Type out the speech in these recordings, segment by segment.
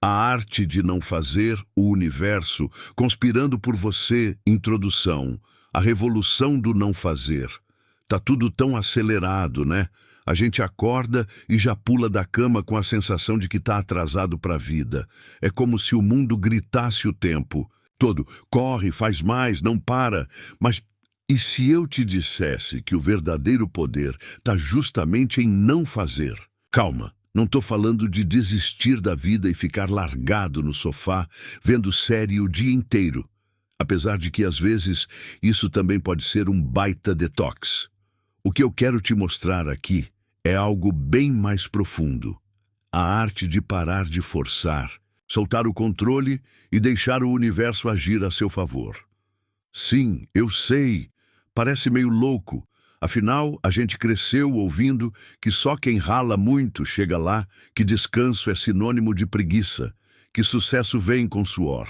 A arte de não fazer, o universo, conspirando por você, introdução. A revolução do não fazer. Tá tudo tão acelerado, né? A gente acorda e já pula da cama com a sensação de que tá atrasado para a vida. É como se o mundo gritasse o tempo todo. Corre, faz mais, não para. Mas e se eu te dissesse que o verdadeiro poder tá justamente em não fazer? Calma. Não estou falando de desistir da vida e ficar largado no sofá, vendo série o dia inteiro. Apesar de que, às vezes, isso também pode ser um baita detox. O que eu quero te mostrar aqui é algo bem mais profundo. A arte de parar de forçar, soltar o controle e deixar o universo agir a seu favor. Sim, eu sei, parece meio louco. Afinal, a gente cresceu ouvindo que só quem rala muito chega lá, que descanso é sinônimo de preguiça, que sucesso vem com suor.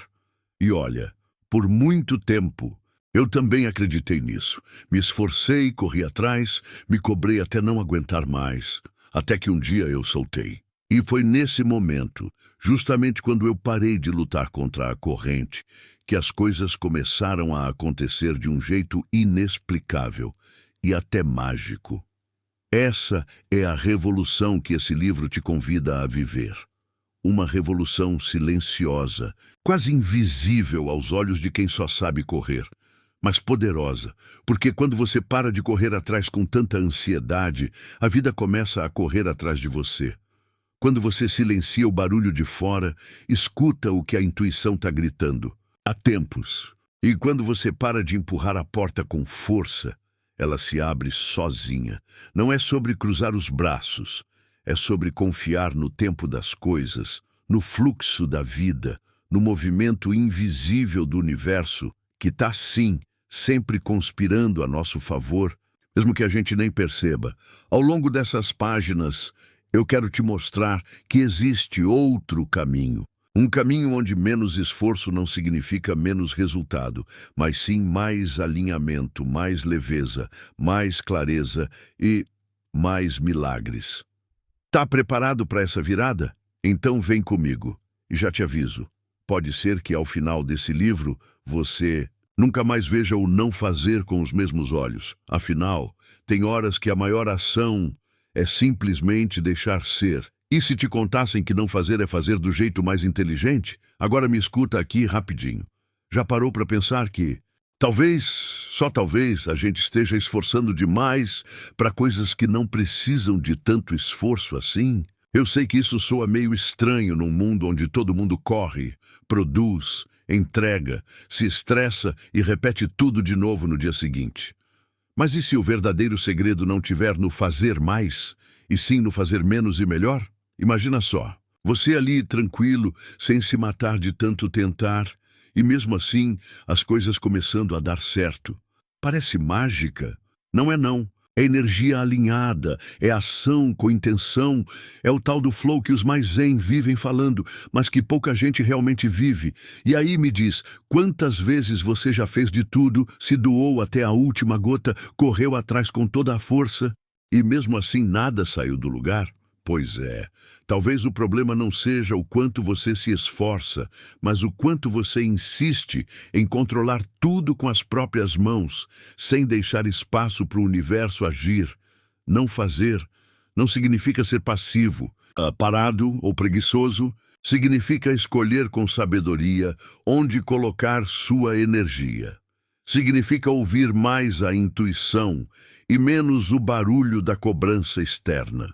E olha, por muito tempo, eu também acreditei nisso. Me esforcei, corri atrás, me cobrei até não aguentar mais, até que um dia eu soltei. E foi nesse momento, justamente quando eu parei de lutar contra a corrente, que as coisas começaram a acontecer de um jeito inexplicável e até mágico. Essa é a revolução que esse livro te convida a viver. Uma revolução silenciosa, quase invisível aos olhos de quem só sabe correr, mas poderosa, porque quando você para de correr atrás com tanta ansiedade, a vida começa a correr atrás de você. Quando você silencia o barulho de fora, escuta o que a intuição está gritando. Há tempos. E quando você para de empurrar a porta com força, ela se abre sozinha. Não é sobre cruzar os braços, é sobre confiar no tempo das coisas, no fluxo da vida, no movimento invisível do universo, que está, sim, sempre conspirando a nosso favor, mesmo que a gente nem perceba. Ao longo dessas páginas, eu quero te mostrar que existe outro caminho. Um caminho onde menos esforço não significa menos resultado, mas sim mais alinhamento, mais leveza, mais clareza e mais milagres. Tá preparado para essa virada? Então vem comigo. E já te aviso, pode ser que ao final desse livro você nunca mais veja o não fazer com os mesmos olhos. Afinal, tem horas que a maior ação é simplesmente deixar ser. E se te contassem que não fazer é fazer do jeito mais inteligente? Agora me escuta aqui rapidinho. Já parou para pensar que, talvez, só talvez, a gente esteja esforçando demais para coisas que não precisam de tanto esforço assim? Eu sei que isso soa meio estranho num mundo onde todo mundo corre, produz, entrega, se estressa e repete tudo de novo no dia seguinte. Mas e se o verdadeiro segredo não tiver no fazer mais, e sim no fazer menos e melhor? Imagina só, você ali tranquilo, sem se matar de tanto tentar, e mesmo assim as coisas começando a dar certo. Parece mágica? Não é não. É energia alinhada, é ação com intenção, é o tal do flow que os mais zen vivem falando, mas que pouca gente realmente vive. E aí me diz, quantas vezes você já fez de tudo, se doou até a última gota, correu atrás com toda a força, e mesmo assim nada saiu do lugar? Pois é, talvez o problema não seja o quanto você se esforça, mas o quanto você insiste em controlar tudo com as próprias mãos, sem deixar espaço para o universo agir. Não fazer não significa ser passivo, parado ou preguiçoso. Significa escolher com sabedoria onde colocar sua energia. Significa ouvir mais a intuição e menos o barulho da cobrança externa.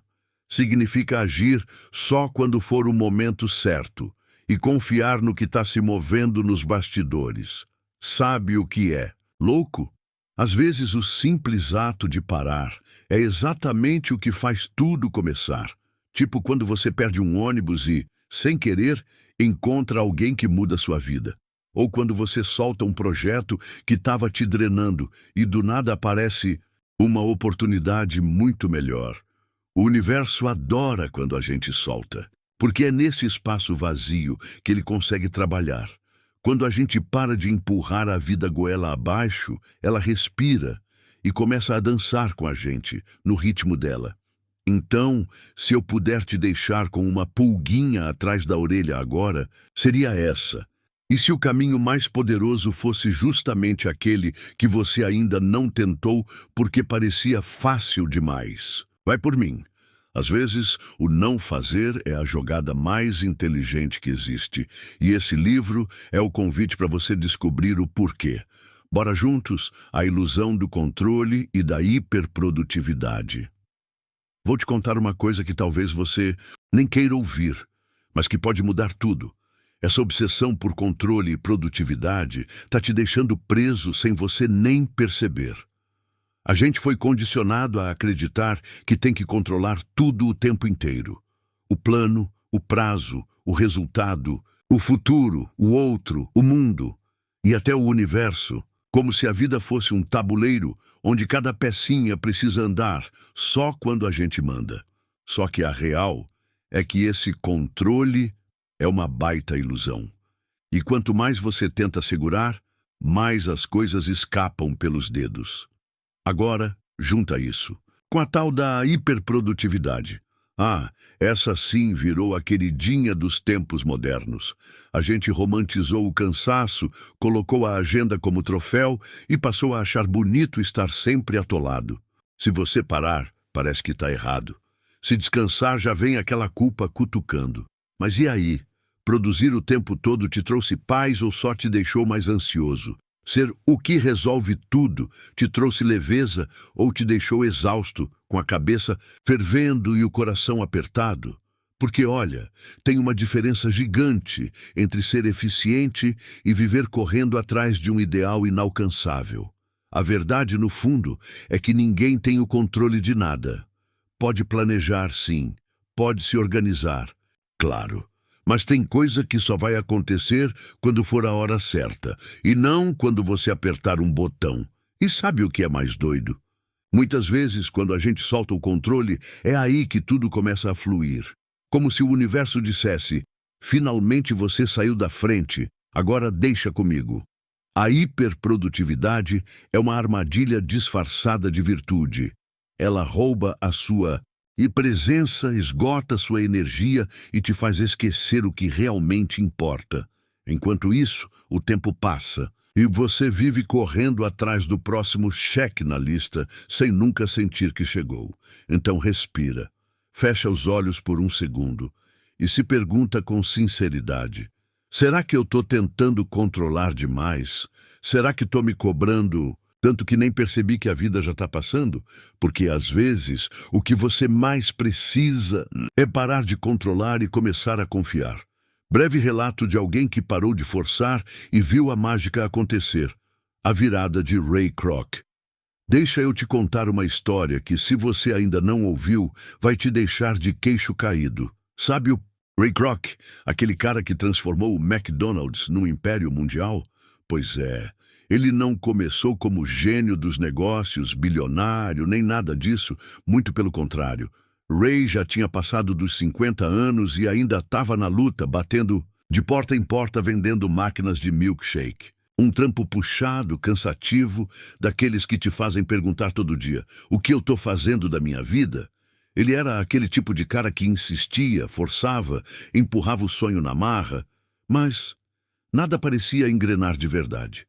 Significa agir só quando for o momento certo e confiar no que está se movendo nos bastidores. Sabe o que é? Louco? Às vezes o simples ato de parar é exatamente o que faz tudo começar. Tipo quando você perde um ônibus e, sem querer, encontra alguém que muda sua vida. Ou quando você solta um projeto que estava te drenando e do nada aparece uma oportunidade muito melhor. O universo adora quando a gente solta, porque é nesse espaço vazio que ele consegue trabalhar. Quando a gente para de empurrar a vida goela abaixo, ela respira e começa a dançar com a gente, no ritmo dela. Então, se eu puder te deixar com uma pulguinha atrás da orelha agora, seria essa. E se o caminho mais poderoso fosse justamente aquele que você ainda não tentou porque parecia fácil demais? Vai por mim. Às vezes, o não fazer é a jogada mais inteligente que existe. E esse livro é o convite para você descobrir o porquê. Bora juntos? A ilusão do controle e da hiperprodutividade. Vou te contar uma coisa que talvez você nem queira ouvir, mas que pode mudar tudo. Essa obsessão por controle e produtividade está te deixando preso sem você nem perceber. A gente foi condicionado a acreditar que tem que controlar tudo o tempo inteiro. O plano, o prazo, o resultado, o futuro, o outro, o mundo e até o universo, como se a vida fosse um tabuleiro onde cada pecinha precisa andar só quando a gente manda. Só que a real é que esse controle é uma baita ilusão. E quanto mais você tenta segurar, mais as coisas escapam pelos dedos. Agora, junta isso com a tal da hiperprodutividade. Essa sim virou a queridinha dos tempos modernos. A gente romantizou o cansaço, colocou a agenda como troféu e passou a achar bonito estar sempre atolado. Se você parar, parece que está errado. Se descansar, já vem aquela culpa cutucando. Mas e aí? Produzir o tempo todo te trouxe paz ou só te deixou mais ansioso? Ser o que resolve tudo te trouxe leveza ou te deixou exausto, com a cabeça fervendo e o coração apertado? Porque, olha, tem uma diferença gigante entre ser eficiente e viver correndo atrás de um ideal inalcançável. A verdade, no fundo, é que ninguém tem o controle de nada. Pode planejar, sim. Pode se organizar, claro. Mas tem coisa que só vai acontecer quando for a hora certa, e não quando você apertar um botão. E sabe o que é mais doido? Muitas vezes, quando a gente solta o controle, é aí que tudo começa a fluir. Como se o universo dissesse, finalmente você saiu da frente, agora deixa comigo. A hiperprodutividade é uma armadilha disfarçada de virtude. Ela rouba a sua presença, esgota sua energia e te faz esquecer o que realmente importa. Enquanto isso, o tempo passa e você vive correndo atrás do próximo cheque na lista sem nunca sentir que chegou. Então respira, fecha os olhos por um segundo e se pergunta com sinceridade: será que eu estou tentando controlar demais? Será que estou me cobrando tanto que nem percebi que a vida já está passando? Porque, às vezes, o que você mais precisa é parar de controlar e começar a confiar. Breve relato de alguém que parou de forçar e viu a mágica acontecer. A virada de Ray Kroc. Deixa eu te contar uma história que, se você ainda não ouviu, vai te deixar de queixo caído. Sabe o Ray Kroc, aquele cara que transformou o McDonald's num império mundial? Pois é. Ele não começou como gênio dos negócios, bilionário, nem nada disso, muito pelo contrário. Ray já tinha passado dos 50 anos e ainda estava na luta, batendo de porta em porta vendendo máquinas de milkshake. Um trampo puxado, cansativo, daqueles que te fazem perguntar todo dia: o que eu estou fazendo da minha vida? Ele era aquele tipo de cara que insistia, forçava, empurrava o sonho na marra, mas nada parecia engrenar de verdade.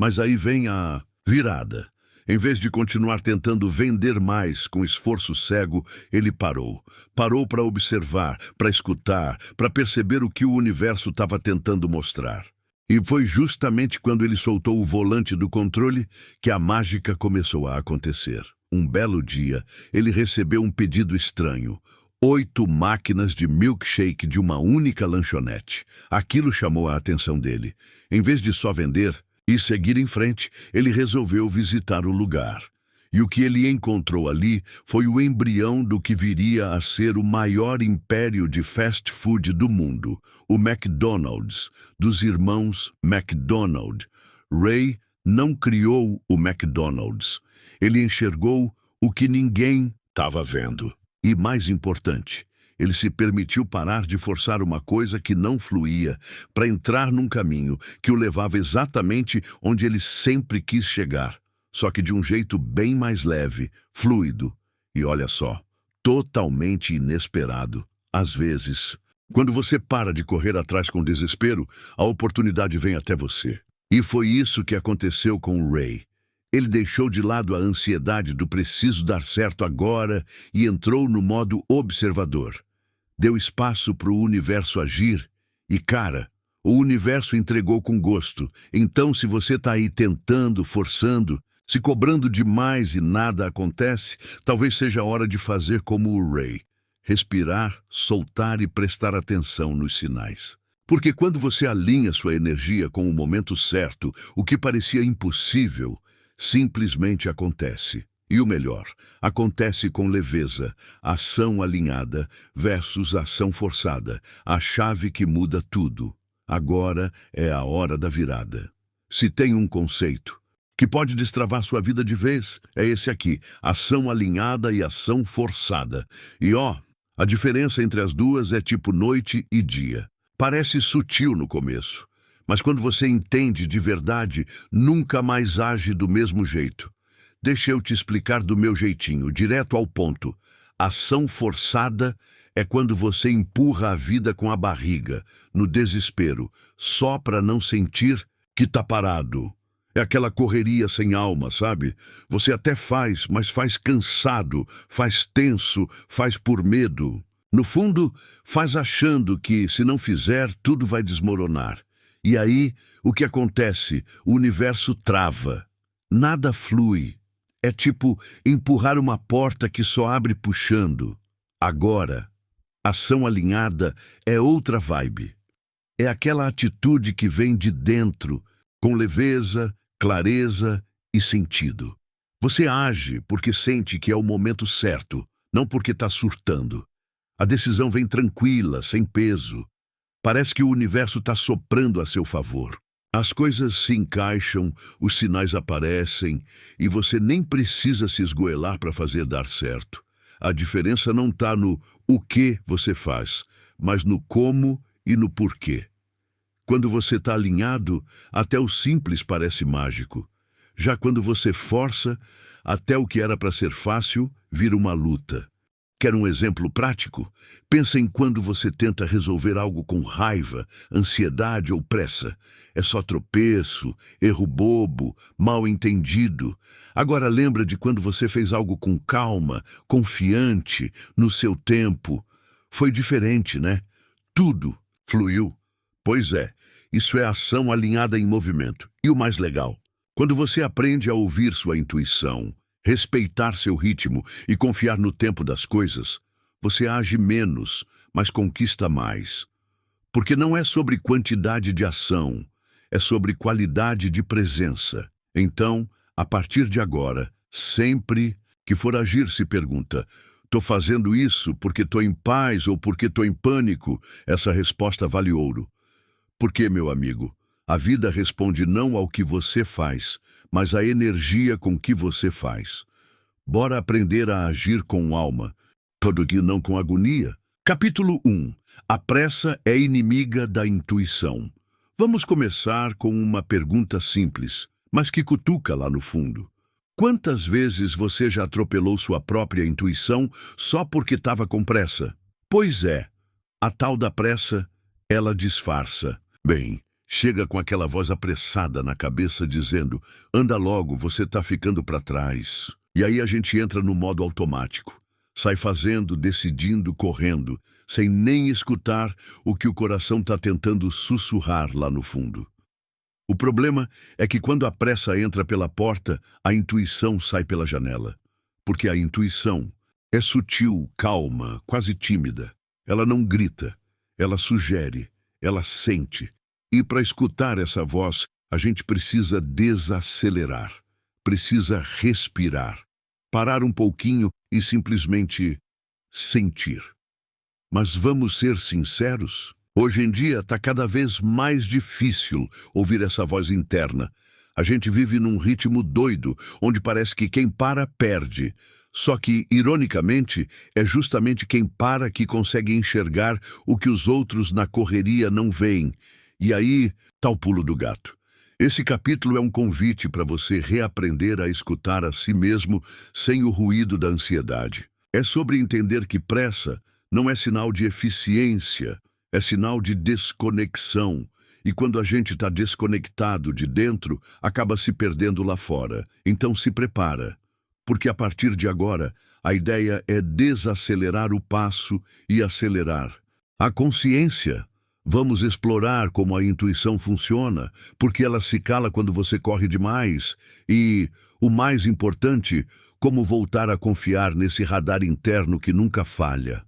Mas aí vem a virada. Em vez de continuar tentando vender mais com esforço cego, ele parou. Parou para observar, para escutar, para perceber o que o universo estava tentando mostrar. E foi justamente quando ele soltou o volante do controle que a mágica começou a acontecer. Um belo dia, ele recebeu um pedido estranho. 8 máquinas de milkshake de uma única lanchonete. Aquilo chamou a atenção dele. Em vez de só vender e seguir em frente, ele resolveu visitar o lugar. E o que ele encontrou ali foi o embrião do que viria a ser o maior império de fast food do mundo, o McDonald's, dos irmãos McDonald. Ray não criou o McDonald's. Ele enxergou o que ninguém estava vendo. E mais importante, ele se permitiu parar de forçar uma coisa que não fluía para entrar num caminho que o levava exatamente onde ele sempre quis chegar, só que de um jeito bem mais leve, fluido. E olha só, totalmente inesperado. Às vezes, quando você para de correr atrás com desespero, a oportunidade vem até você. E foi isso que aconteceu com o Ray. Ele deixou de lado a ansiedade do preciso dar certo agora e entrou no modo observador. Deu espaço para o universo agir e, cara, o universo entregou com gosto. Então, se você está aí tentando, forçando, se cobrando demais e nada acontece, talvez seja a hora de fazer como o Ray. Respirar, soltar e prestar atenção nos sinais. Porque quando você alinha sua energia com o momento certo, o que parecia impossível, simplesmente acontece. E o melhor, acontece com leveza, ação alinhada versus ação forçada, a chave que muda tudo. Agora é a hora da virada. Se tem um conceito que pode destravar sua vida de vez, é esse aqui, ação alinhada e ação forçada. E a diferença entre as duas é tipo noite e dia. Parece sutil no começo, mas quando você entende de verdade, nunca mais age do mesmo jeito. Deixa eu te explicar do meu jeitinho, direto ao ponto. Ação forçada é quando você empurra a vida com a barriga, no desespero, só para não sentir que tá parado. É aquela correria sem alma, sabe? Você até faz, mas faz cansado, faz tenso, faz por medo. No fundo, faz achando que, se não fizer, tudo vai desmoronar. E aí, o que acontece? O universo trava. Nada flui. É tipo empurrar uma porta que só abre puxando. Agora, ação alinhada é outra vibe. É aquela atitude que vem de dentro, com leveza, clareza e sentido. Você age porque sente que é o momento certo, não porque está surtando. A decisão vem tranquila, sem peso. Parece que o universo está soprando a seu favor. As coisas se encaixam, os sinais aparecem e você nem precisa se esgoelar para fazer dar certo. A diferença não está no o que você faz, mas no como e no porquê. Quando você está alinhado, até o simples parece mágico. Já quando você força, até o que era para ser fácil vira uma luta. Quer um exemplo prático? Pensa em quando você tenta resolver algo com raiva, ansiedade ou pressa. É só tropeço, erro bobo, mal entendido. Agora lembra de quando você fez algo com calma, confiante, no seu tempo. Foi diferente, né? Tudo fluiu. Pois é, isso é ação alinhada em movimento. E o mais legal, quando você aprende a ouvir sua intuição, respeitar seu ritmo e confiar no tempo das coisas, você age menos, mas conquista mais. Porque não é sobre quantidade de ação, é sobre qualidade de presença. Então, a partir de agora, sempre que for agir, se pergunta: tô fazendo isso porque tô em paz ou porque tô em pânico? Essa resposta vale ouro. Porque, meu amigo, a vida responde não ao que você faz, mas à energia com que você faz. Bora aprender a agir com alma, todo que não com agonia. Capítulo 1. A pressa é inimiga da intuição. Vamos começar com uma pergunta simples, mas que cutuca lá no fundo. Quantas vezes você já atropelou sua própria intuição só porque estava com pressa? Pois é, a tal da pressa, ela disfarça. Bem, chega com aquela voz apressada na cabeça dizendo: anda logo, você está ficando para trás. E aí a gente entra no modo automático. Sai fazendo, decidindo, correndo, sem nem escutar o que o coração está tentando sussurrar lá no fundo. O problema é que quando a pressa entra pela porta, a intuição sai pela janela. Porque a intuição é sutil, calma, quase tímida. Ela não grita, ela sugere, ela sente. E para escutar essa voz, a gente precisa desacelerar, precisa respirar, parar um pouquinho e simplesmente sentir. Mas vamos ser sinceros? Hoje em dia está cada vez mais difícil ouvir essa voz interna. A gente vive num ritmo doido, onde parece que quem para, perde. Só que, ironicamente, é justamente quem para que consegue enxergar o que os outros na correria não veem. E aí, tá o pulo do gato. Esse capítulo é um convite para você reaprender a escutar a si mesmo sem o ruído da ansiedade. É sobre entender que pressa não é sinal de eficiência, é sinal de desconexão. E quando a gente está desconectado de dentro, acaba se perdendo lá fora. Então se prepara, porque a partir de agora, a ideia é desacelerar o passo e acelerar. A consciência. Vamos explorar como a intuição funciona, porque ela se cala quando você corre demais. E, o mais importante, como voltar a confiar nesse radar interno que nunca falha.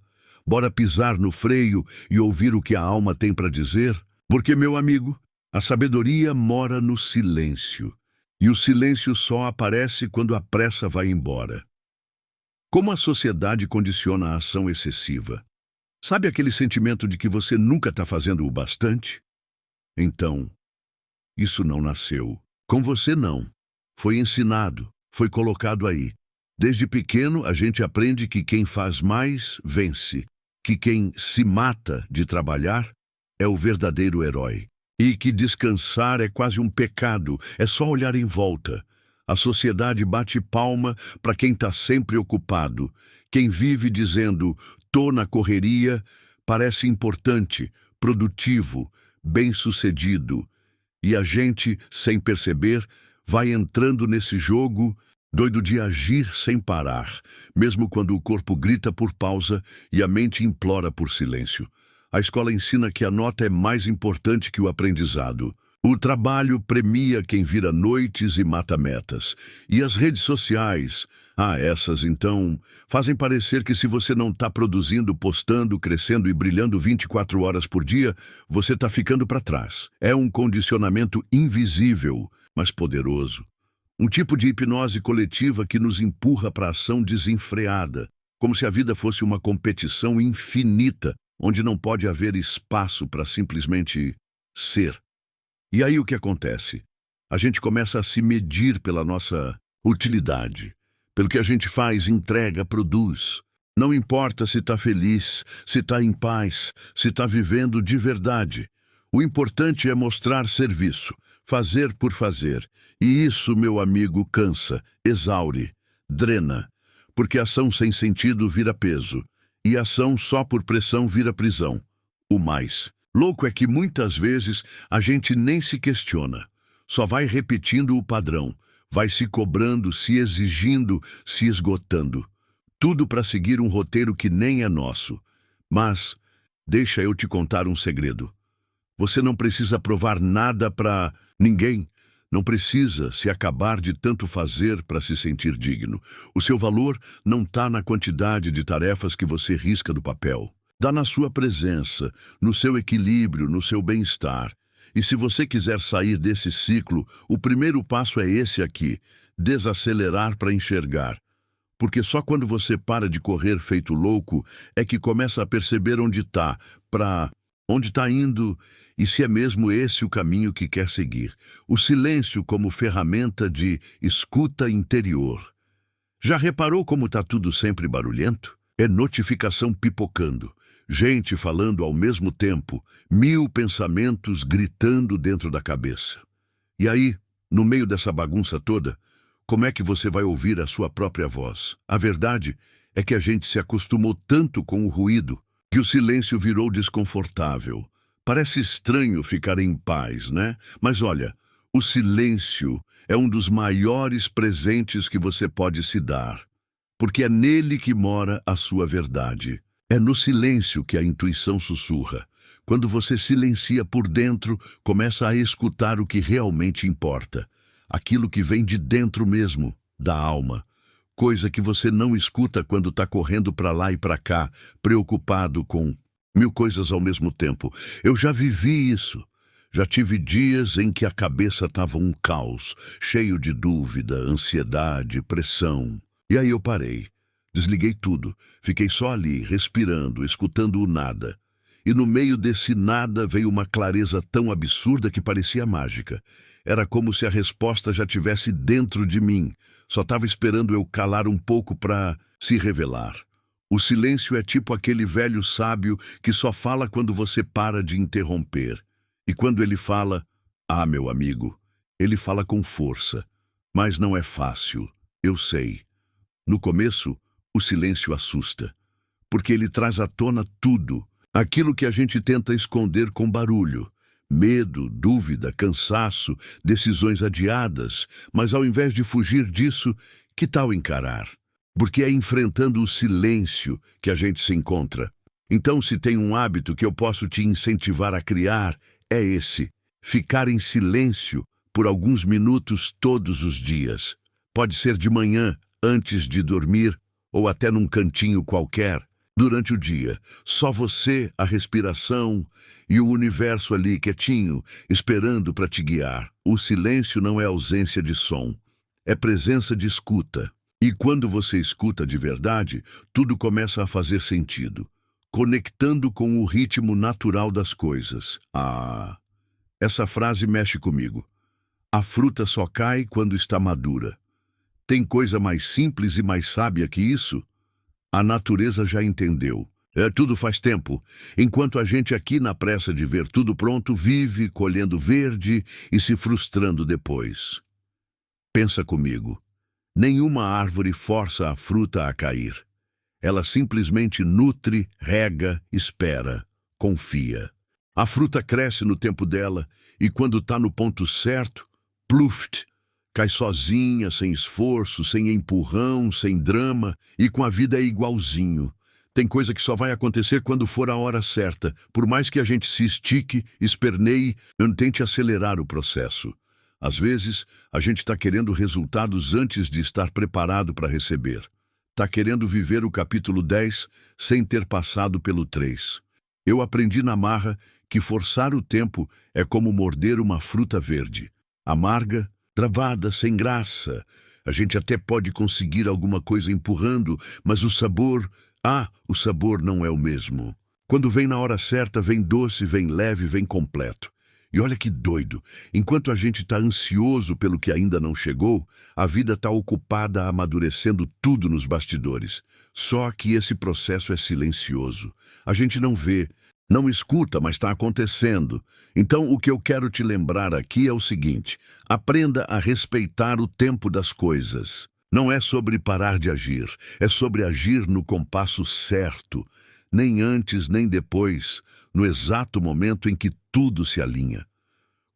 Bora pisar no freio e ouvir o que a alma tem para dizer? Porque, meu amigo, a sabedoria mora no silêncio. E o silêncio só aparece quando a pressa vai embora. Como a sociedade condiciona a ação excessiva? Sabe aquele sentimento de que você nunca está fazendo o bastante? Então, isso não nasceu. Com você não. Foi ensinado, foi colocado aí. Desde pequeno a gente aprende que quem faz mais, vence. Que quem se mata de trabalhar é o verdadeiro herói. E que descansar é quase um pecado, é só olhar em volta. A sociedade bate palma para quem está sempre ocupado. Quem vive dizendo, tô na correria, parece importante, produtivo, bem-sucedido. E a gente, sem perceber, vai entrando nesse jogo, doido de agir sem parar, mesmo quando o corpo grita por pausa e a mente implora por silêncio. A escola ensina que a nota é mais importante que o aprendizado. O trabalho premia quem vira noites e mata metas. E as redes sociais, essas então, fazem parecer que se você não está produzindo, postando, crescendo e brilhando 24 horas por dia, você está ficando para trás. É um condicionamento invisível, mas poderoso. Um tipo de hipnose coletiva que nos empurra para a ação desenfreada, como se a vida fosse uma competição infinita, onde não pode haver espaço para simplesmente ser. E aí o que acontece? A gente começa a se medir pela nossa utilidade, pelo que a gente faz, entrega, produz. Não importa se está feliz, se está em paz, se está vivendo de verdade. O importante é mostrar serviço, fazer por fazer. E isso, meu amigo, cansa, exaure, drena. Porque ação sem sentido vira peso. E ação só por pressão vira prisão. O mais louco é que muitas vezes a gente nem se questiona. Só vai repetindo o padrão. Vai se cobrando, se exigindo, se esgotando. Tudo para seguir um roteiro que nem é nosso. Mas, deixa eu te contar um segredo. Você não precisa provar nada para ninguém. Não precisa se acabar de tanto fazer para se sentir digno. O seu valor não está na quantidade de tarefas que você risca do papel. Dá na sua presença, no seu equilíbrio, no seu bem-estar. E se você quiser sair desse ciclo, o primeiro passo é esse aqui: desacelerar para enxergar. Porque só quando você para de correr feito louco é que começa a perceber onde está, para onde está indo e se é mesmo esse o caminho que quer seguir. O silêncio como ferramenta de escuta interior. Já reparou como está tudo sempre barulhento? É notificação pipocando. Gente falando ao mesmo tempo, 1000 pensamentos gritando dentro da cabeça. E aí, no meio dessa bagunça toda, como é que você vai ouvir a sua própria voz? A verdade é que a gente se acostumou tanto com o ruído que o silêncio virou desconfortável. Parece estranho ficar em paz, né? Mas olha, o silêncio é um dos maiores presentes que você pode se dar, porque é nele que mora a sua verdade. É no silêncio que a intuição sussurra. Quando você silencia por dentro, começa a escutar o que realmente importa. Aquilo que vem de dentro mesmo, da alma. Coisa que você não escuta quando está correndo para lá e para cá, preocupado com 1000 coisas ao mesmo tempo. Eu já vivi isso. Já tive dias em que a cabeça estava um caos, cheio de dúvida, ansiedade, pressão. E aí eu parei. Desliguei tudo, fiquei só ali, respirando, escutando o nada. E no meio desse nada veio uma clareza tão absurda que parecia mágica. Era como se a resposta já tivesse dentro de mim. Só estava esperando eu calar um pouco para se revelar. O silêncio é tipo aquele velho sábio que só fala quando você para de interromper. E quando ele fala, meu amigo, ele fala com força. Mas não é fácil, eu sei. No começo, O silêncio assusta, porque ele traz à tona tudo, aquilo que a gente tenta esconder com barulho. Medo, dúvida, cansaço, decisões adiadas, mas ao invés de fugir disso, que tal encarar? Porque é enfrentando o silêncio que a gente se encontra. Então, se tem um hábito que eu posso te incentivar a criar, é esse: ficar em silêncio por alguns minutos todos os dias. Pode ser de manhã, antes de dormir, ou até num cantinho qualquer. Durante o dia, só você, a respiração e o universo ali quietinho, esperando para te guiar. O silêncio não é ausência de som, é presença de escuta. E quando você escuta de verdade, tudo começa a fazer sentido, conectando com o ritmo natural das coisas. Essa frase mexe comigo. A fruta só cai quando está madura. Tem coisa mais simples e mais sábia que isso? A natureza já entendeu. Tudo faz tempo. Enquanto a gente aqui na pressa de ver tudo pronto, vive colhendo verde e se frustrando depois. Pensa comigo. Nenhuma árvore força a fruta a cair. Ela simplesmente nutre, rega, espera, confia. A fruta cresce no tempo dela e quando está no ponto certo, pluft, cai sozinha, sem esforço, sem empurrão, sem drama, e com a vida é igualzinho. Tem coisa que só vai acontecer quando for a hora certa, por mais que a gente se estique, esperneie, não tente acelerar o processo. Às vezes, a gente está querendo resultados antes de estar preparado para receber. Está querendo viver o capítulo 10 sem ter passado pelo 3. Eu aprendi na marra que forçar o tempo é como morder uma fruta verde. Amarga, travada, sem graça. A gente até pode conseguir alguma coisa empurrando, mas o sabor não é o mesmo. Quando vem na hora certa, vem doce, vem leve, vem completo. E olha que doido, enquanto a gente está ansioso pelo que ainda não chegou, a vida está ocupada amadurecendo tudo nos bastidores. Só que esse processo é silencioso. A gente não vê, não escuta, mas está acontecendo. Então, o que eu quero te lembrar aqui é o seguinte: aprenda a respeitar o tempo das coisas. Não é sobre parar de agir, é sobre agir no compasso certo, nem antes nem depois, no exato momento em que tudo se alinha.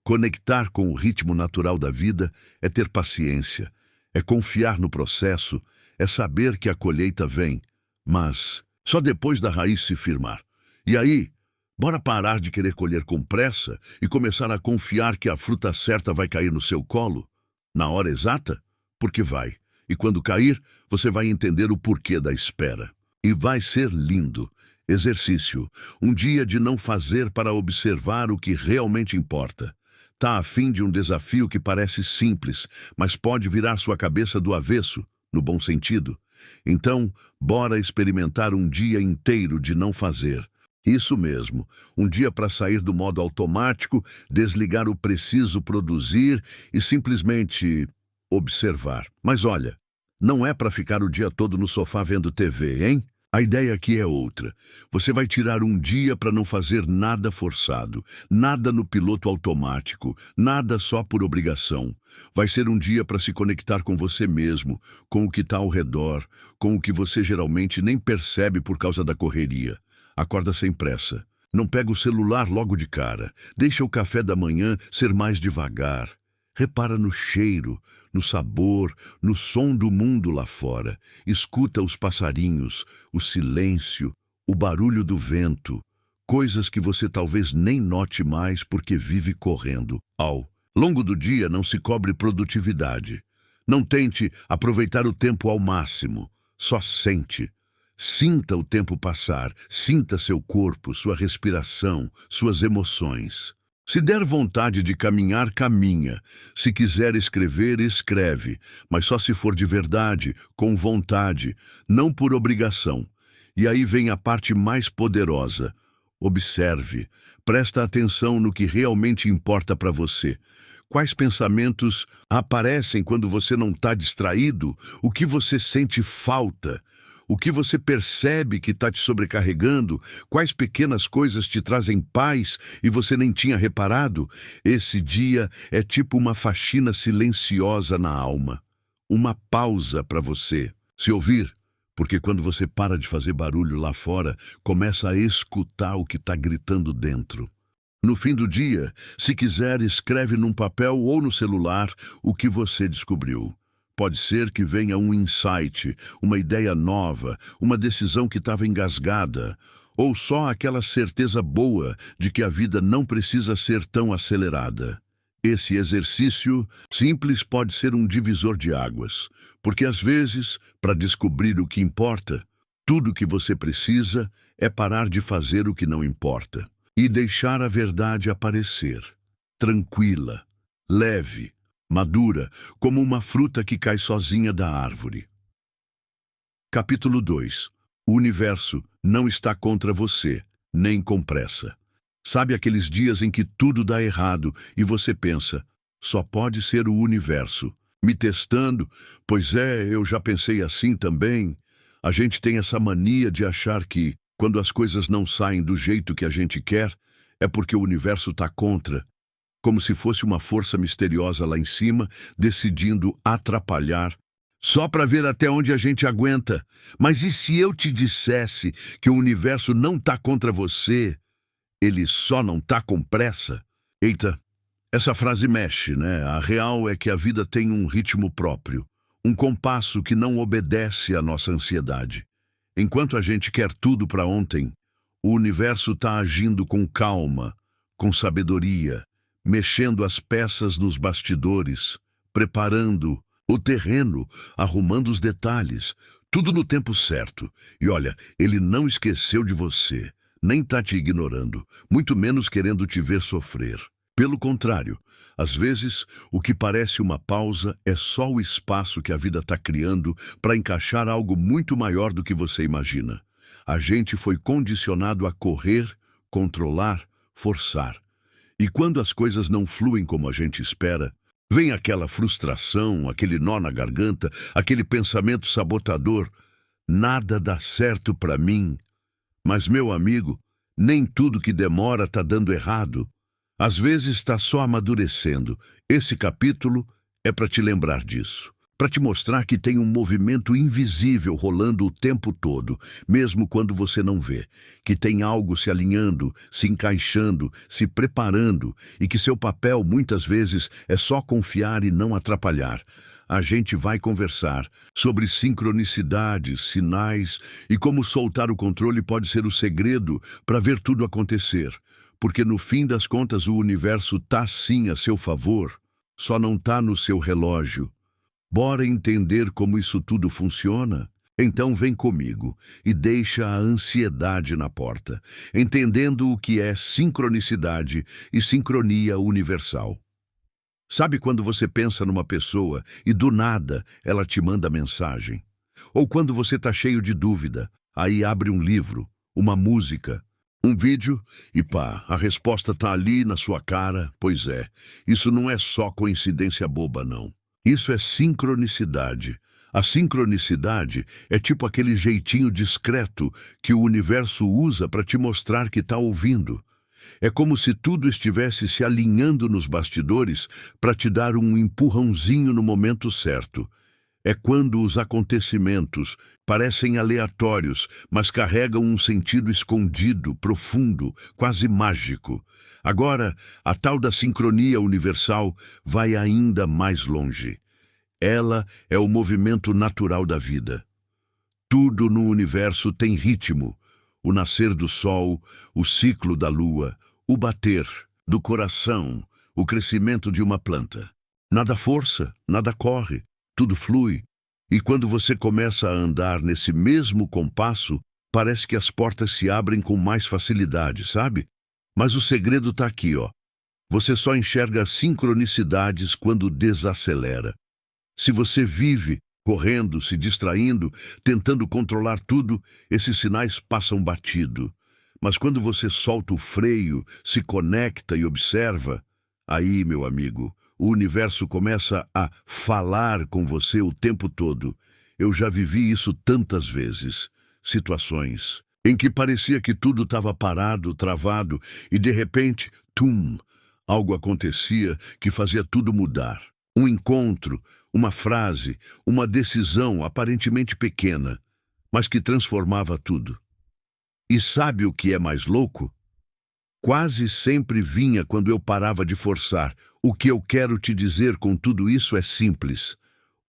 Conectar com o ritmo natural da vida é ter paciência, é confiar no processo, é saber que a colheita vem, mas só depois da raiz se firmar. E aí, bora parar de querer colher com pressa e começar a confiar que a fruta certa vai cair no seu colo, na hora exata? Porque vai. E quando cair, você vai entender o porquê da espera. E vai ser lindo. Exercício. Um dia de não fazer para observar o que realmente importa. Tá a fim de um desafio que parece simples, mas pode virar sua cabeça do avesso, no bom sentido? Então, bora experimentar um dia inteiro de não fazer. Isso mesmo, um dia para sair do modo automático, desligar o preciso produzir e simplesmente observar. Mas olha, não é para ficar o dia todo no sofá vendo TV, hein? A ideia aqui é outra. Você vai tirar um dia para não fazer nada forçado, nada no piloto automático, nada só por obrigação. Vai ser um dia para se conectar com você mesmo, com o que está ao redor, com o que você geralmente nem percebe por causa da correria. Acorda sem pressa. Não pega o celular logo de cara. Deixa o café da manhã ser mais devagar. Repara no cheiro, no sabor, no som do mundo lá fora. Escuta os passarinhos, o silêncio, o barulho do vento. Coisas que você talvez nem note mais porque vive correndo. Ao longo do dia, não se cobre produtividade. Não tente aproveitar o tempo ao máximo. Só sente. Sinta o tempo passar. Sinta seu corpo, sua respiração, suas emoções. Se der vontade de caminhar, caminha. Se quiser escrever, escreve. Mas só se for de verdade, com vontade, não por obrigação. E aí vem a parte mais poderosa. Observe. Presta atenção no que realmente importa para você. Quais pensamentos aparecem quando você não está distraído? O que você sente falta? O que você percebe que está te sobrecarregando? Quais pequenas coisas te trazem paz e você nem tinha reparado? Esse dia é tipo uma faxina silenciosa na alma. Uma pausa para você se ouvir, Porque quando você para de fazer barulho lá fora, começa a escutar o que está gritando dentro. No fim do dia, se quiser, escreve num papel ou no celular o que você descobriu. Pode ser que venha um insight, uma ideia nova, uma decisão que estava engasgada, ou só aquela certeza boa de que a vida não precisa ser tão acelerada. Esse exercício simples pode ser um divisor de águas, porque às vezes, para descobrir o que importa, tudo o que você precisa é parar de fazer o que não importa e deixar a verdade aparecer, tranquila, leve, madura, como uma fruta que cai sozinha da árvore. Capítulo 2. O universo não está contra você, nem com pressa. Sabe aqueles dias em que tudo dá errado e você pensa, só pode ser o universo me testando? Pois é, eu já pensei assim também. A gente tem essa mania de achar que, quando as coisas não saem do jeito que a gente quer, é porque o universo está contra, como se fosse uma força misteriosa lá em cima, decidindo atrapalhar, só para ver até onde a gente aguenta. Mas e se eu te dissesse que o universo não está contra você, ele só não está com pressa? Eita, essa frase mexe, né? A real é que a vida tem um ritmo próprio, um compasso que não obedece à nossa ansiedade. Enquanto a gente quer tudo para ontem, o universo está agindo com calma, com sabedoria, mexendo as peças nos bastidores, preparando o terreno, arrumando os detalhes, tudo no tempo certo. E olha, ele não esqueceu de você, nem está te ignorando, muito menos querendo te ver sofrer. Pelo contrário, às vezes, o que parece uma pausa é só o espaço que a vida está criando para encaixar algo muito maior do que você imagina. A gente foi condicionado a correr, controlar, forçar. E quando as coisas não fluem como a gente espera, vem aquela frustração, aquele nó na garganta, aquele pensamento sabotador. Nada dá certo para mim. Mas, meu amigo, nem tudo que demora está dando errado. Às vezes está só amadurecendo. Esse capítulo é para te lembrar disso, para te mostrar que tem um movimento invisível rolando o tempo todo, mesmo quando você não vê, que tem algo se alinhando, se encaixando, se preparando, e que seu papel muitas vezes é só confiar e não atrapalhar. A gente vai conversar sobre sincronicidades, sinais e como soltar o controle pode ser o segredo para ver tudo acontecer. Porque no fim das contas o universo tá sim a seu favor, só não tá no seu relógio. Bora entender como isso tudo funciona? Então vem comigo e deixa a ansiedade na porta, entendendo o que é sincronicidade e sincronia universal. Sabe quando você pensa numa pessoa e do nada ela te manda mensagem? Ou quando você tá cheio de dúvida, aí abre um livro, uma música, um vídeo e pá, a resposta tá ali na sua cara? Pois é, isso não é só coincidência boba, não. Isso é sincronicidade. A sincronicidade é tipo aquele jeitinho discreto que o universo usa para te mostrar que tá ouvindo. É como se tudo estivesse se alinhando nos bastidores para te dar um empurrãozinho no momento certo. É quando os acontecimentos parecem aleatórios, mas carregam um sentido escondido, profundo, quase mágico. Agora, a tal da sincronia universal vai ainda mais longe. Ela é o movimento natural da vida. Tudo no universo tem ritmo. O nascer do sol, o ciclo da lua, o bater do coração, o crescimento de uma planta. Nada força, nada corre. Tudo flui, e quando você começa a andar nesse mesmo compasso, parece que as portas se abrem com mais facilidade, sabe? Mas o segredo está aqui, ó. Você só enxerga sincronicidades quando desacelera. Se você vive correndo, se distraindo, tentando controlar tudo, esses sinais passam batido. Mas quando você solta o freio, se conecta e observa, aí, meu amigo, o universo começa a falar com você o tempo todo. Eu já vivi isso tantas vezes. Situações em que parecia que tudo estava parado, travado, e de repente, tum, algo acontecia que fazia tudo mudar. Um encontro, uma frase, uma decisão aparentemente pequena, mas que transformava tudo. E sabe o que é mais louco? Quase sempre vinha quando eu parava de forçar. O que eu quero te dizer com tudo isso é simples.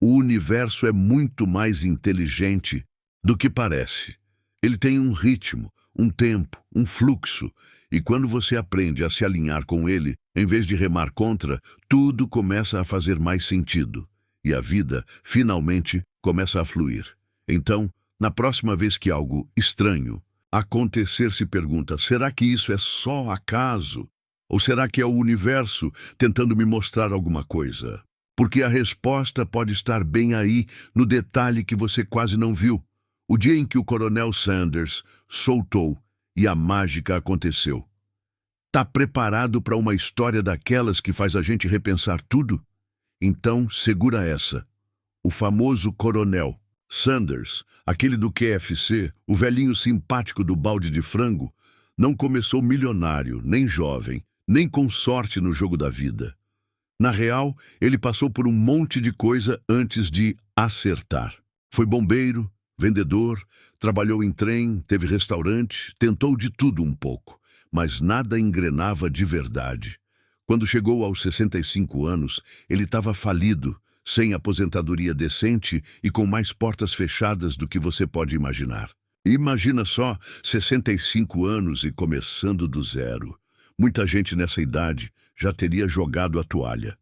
O universo é muito mais inteligente do que parece. Ele tem um ritmo, um tempo, um fluxo, e quando você aprende a se alinhar com ele, em vez de remar contra, tudo começa a fazer mais sentido, e a vida, finalmente, começa a fluir. Então, na próxima vez que algo estranho acontecer, se pergunta, será que isso é só acaso? Ou será que é o universo tentando me mostrar alguma coisa? Porque a resposta pode estar bem aí, no detalhe que você quase não viu. O dia em que o Coronel Sanders soltou e a mágica aconteceu. Tá preparado para uma história daquelas que faz a gente repensar tudo? Então, segura essa. O famoso Coronel Sanders, aquele do QFC, o velhinho simpático do balde de frango, não começou milionário, nem jovem, nem com sorte no jogo da vida. Na real, ele passou por um monte de coisa antes de acertar. Foi bombeiro, vendedor, trabalhou em trem, teve restaurante, tentou de tudo um pouco, mas nada engrenava de verdade. Quando chegou aos 65 anos, ele estava falido, sem aposentadoria decente e com mais portas fechadas do que você pode imaginar. Imagina só, 65 anos e começando do zero. Muita gente nessa idade já teria jogado a toalha.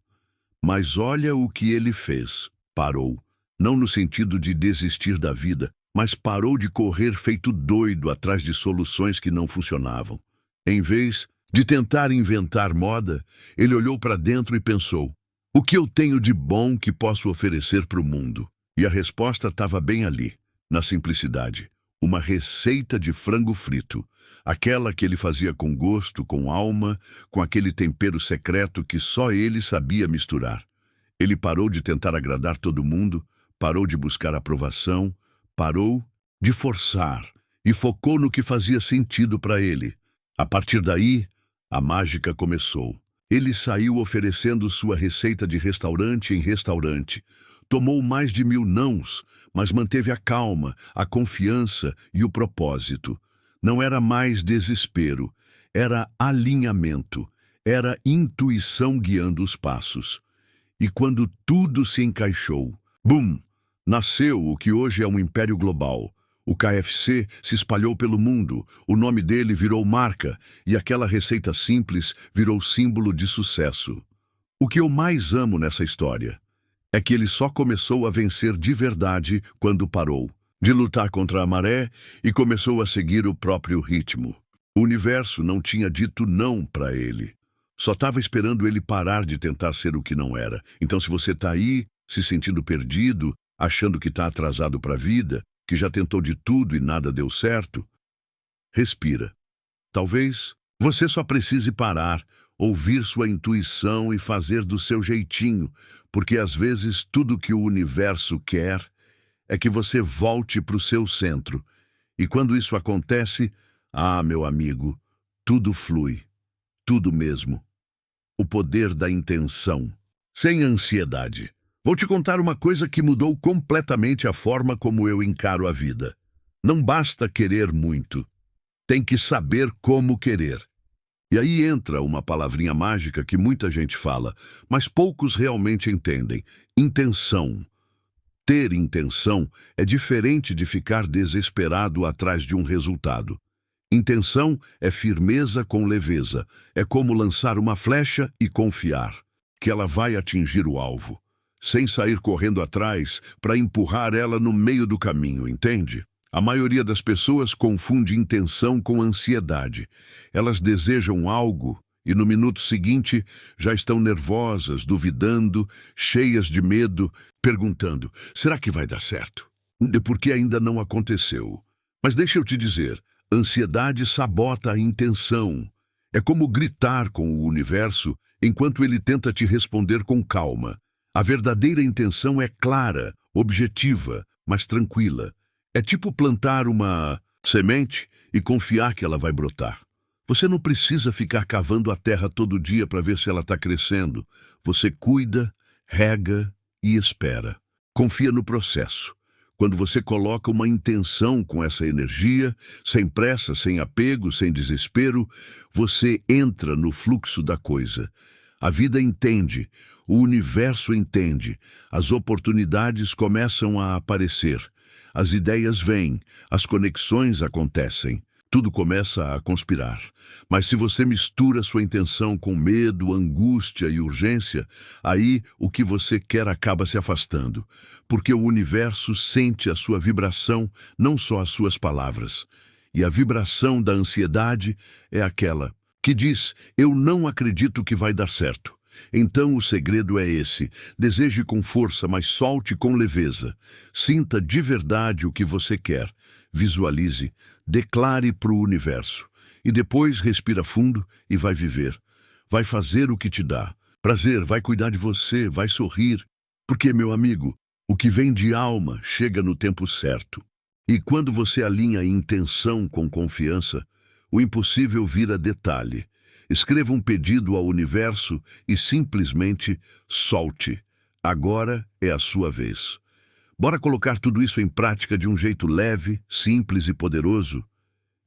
Mas olha o que ele fez. Parou. Não no sentido de desistir da vida, mas parou de correr feito doido atrás de soluções que não funcionavam. Em vez de tentar inventar moda, ele olhou para dentro e pensou, o que eu tenho de bom que posso oferecer para o mundo? E a resposta estava bem ali, na simplicidade. Uma receita de frango frito. Aquela que ele fazia com gosto, com alma, com aquele tempero secreto que só ele sabia misturar. Ele parou de tentar agradar todo mundo, parou de buscar aprovação, parou de forçar e focou no que fazia sentido para ele. A partir daí, a mágica começou. Ele saiu oferecendo sua receita de restaurante em restaurante. Tomou mais de 1000 nãos, mas manteve a calma, a confiança e o propósito. Não era mais desespero, era alinhamento, era intuição guiando os passos. E quando tudo se encaixou, bum! Nasceu o que hoje é um império global. O KFC se espalhou pelo mundo, o nome dele virou marca e aquela receita simples virou símbolo de sucesso. O que eu mais amo nessa história é que ele só começou a vencer de verdade quando parou de lutar contra a maré e começou a seguir o próprio ritmo. O universo não tinha dito não para ele. Só estava esperando ele parar de tentar ser o que não era. Então, se você está aí, se sentindo perdido, achando que está atrasado para a vida, que já tentou de tudo e nada deu certo, respira. Talvez você só precise parar, ouvir sua intuição e fazer do seu jeitinho, porque às vezes tudo que o universo quer é que você volte para o seu centro. E quando isso acontece, meu amigo, tudo flui, tudo mesmo. O poder da intenção, sem ansiedade. Vou te contar uma coisa que mudou completamente a forma como eu encaro a vida. Não basta querer muito, tem que saber como querer. E aí entra uma palavrinha mágica que muita gente fala, mas poucos realmente entendem: intenção. Ter intenção é diferente de ficar desesperado atrás de um resultado. Intenção é firmeza com leveza, é como lançar uma flecha e confiar que ela vai atingir o alvo, sem sair correndo atrás para empurrar ela no meio do caminho, entende? A maioria das pessoas confunde intenção com ansiedade. Elas desejam algo e no minuto seguinte já estão nervosas, duvidando, cheias de medo, perguntando, será que vai dar certo? Porque ainda não aconteceu. Mas deixa eu te dizer, ansiedade sabota a intenção. É como gritar com o universo enquanto ele tenta te responder com calma. A verdadeira intenção é clara, objetiva, mas tranquila. É tipo plantar uma semente e confiar que ela vai brotar. Você não precisa ficar cavando a terra todo dia para ver se ela está crescendo. Você cuida, rega e espera. Confia no processo. Quando você coloca uma intenção com essa energia, sem pressa, sem apego, sem desespero, você entra no fluxo da coisa. A vida entende, o universo entende, as oportunidades começam a aparecer, as ideias vêm, as conexões acontecem. Tudo começa a conspirar. Mas se você mistura sua intenção com medo, angústia e urgência, aí o que você quer acaba se afastando, porque o universo sente a sua vibração, não só as suas palavras. E a vibração da ansiedade é aquela que diz: eu não acredito que vai dar certo. Então o segredo é esse: deseje com força, mas solte com leveza. Sinta de verdade o que você quer. Visualize, declare para o universo. E depois respira fundo e vai viver. Vai fazer o que te dá prazer, vai cuidar de você, vai sorrir. Porque, meu amigo, o que vem de alma chega no tempo certo. E quando você alinha intenção com confiança, o impossível vira detalhe. Escreva um pedido ao universo e simplesmente solte. Agora é a sua vez. Bora colocar tudo isso em prática de um jeito leve, simples e poderoso?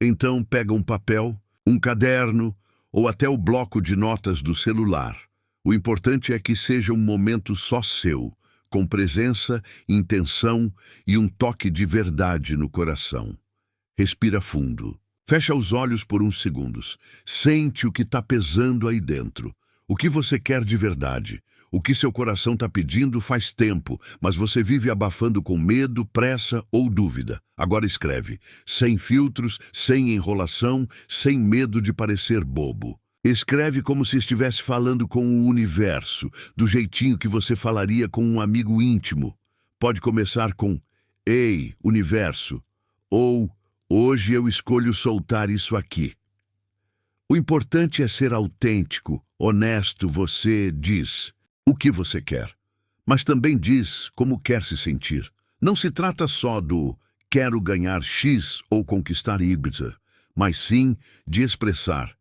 Então pega um papel, um caderno ou até o bloco de notas do celular. O importante é que seja um momento só seu, com presença, intenção e um toque de verdade no coração. Respira fundo. Fecha os olhos por uns segundos. Sente o que está pesando aí dentro. O que você quer de verdade. O que seu coração está pedindo faz tempo, mas você vive abafando com medo, pressa ou dúvida. Agora escreve, sem filtros, sem enrolação, sem medo de parecer bobo. Escreve como se estivesse falando com o universo, do jeitinho que você falaria com um amigo íntimo. Pode começar com: ei, universo, ou hoje eu escolho soltar isso aqui. O importante é ser autêntico, honesto. Você diz o que você quer, mas também diz como quer se sentir. Não se trata só do quero ganhar X ou conquistar Y, mas sim de expressar: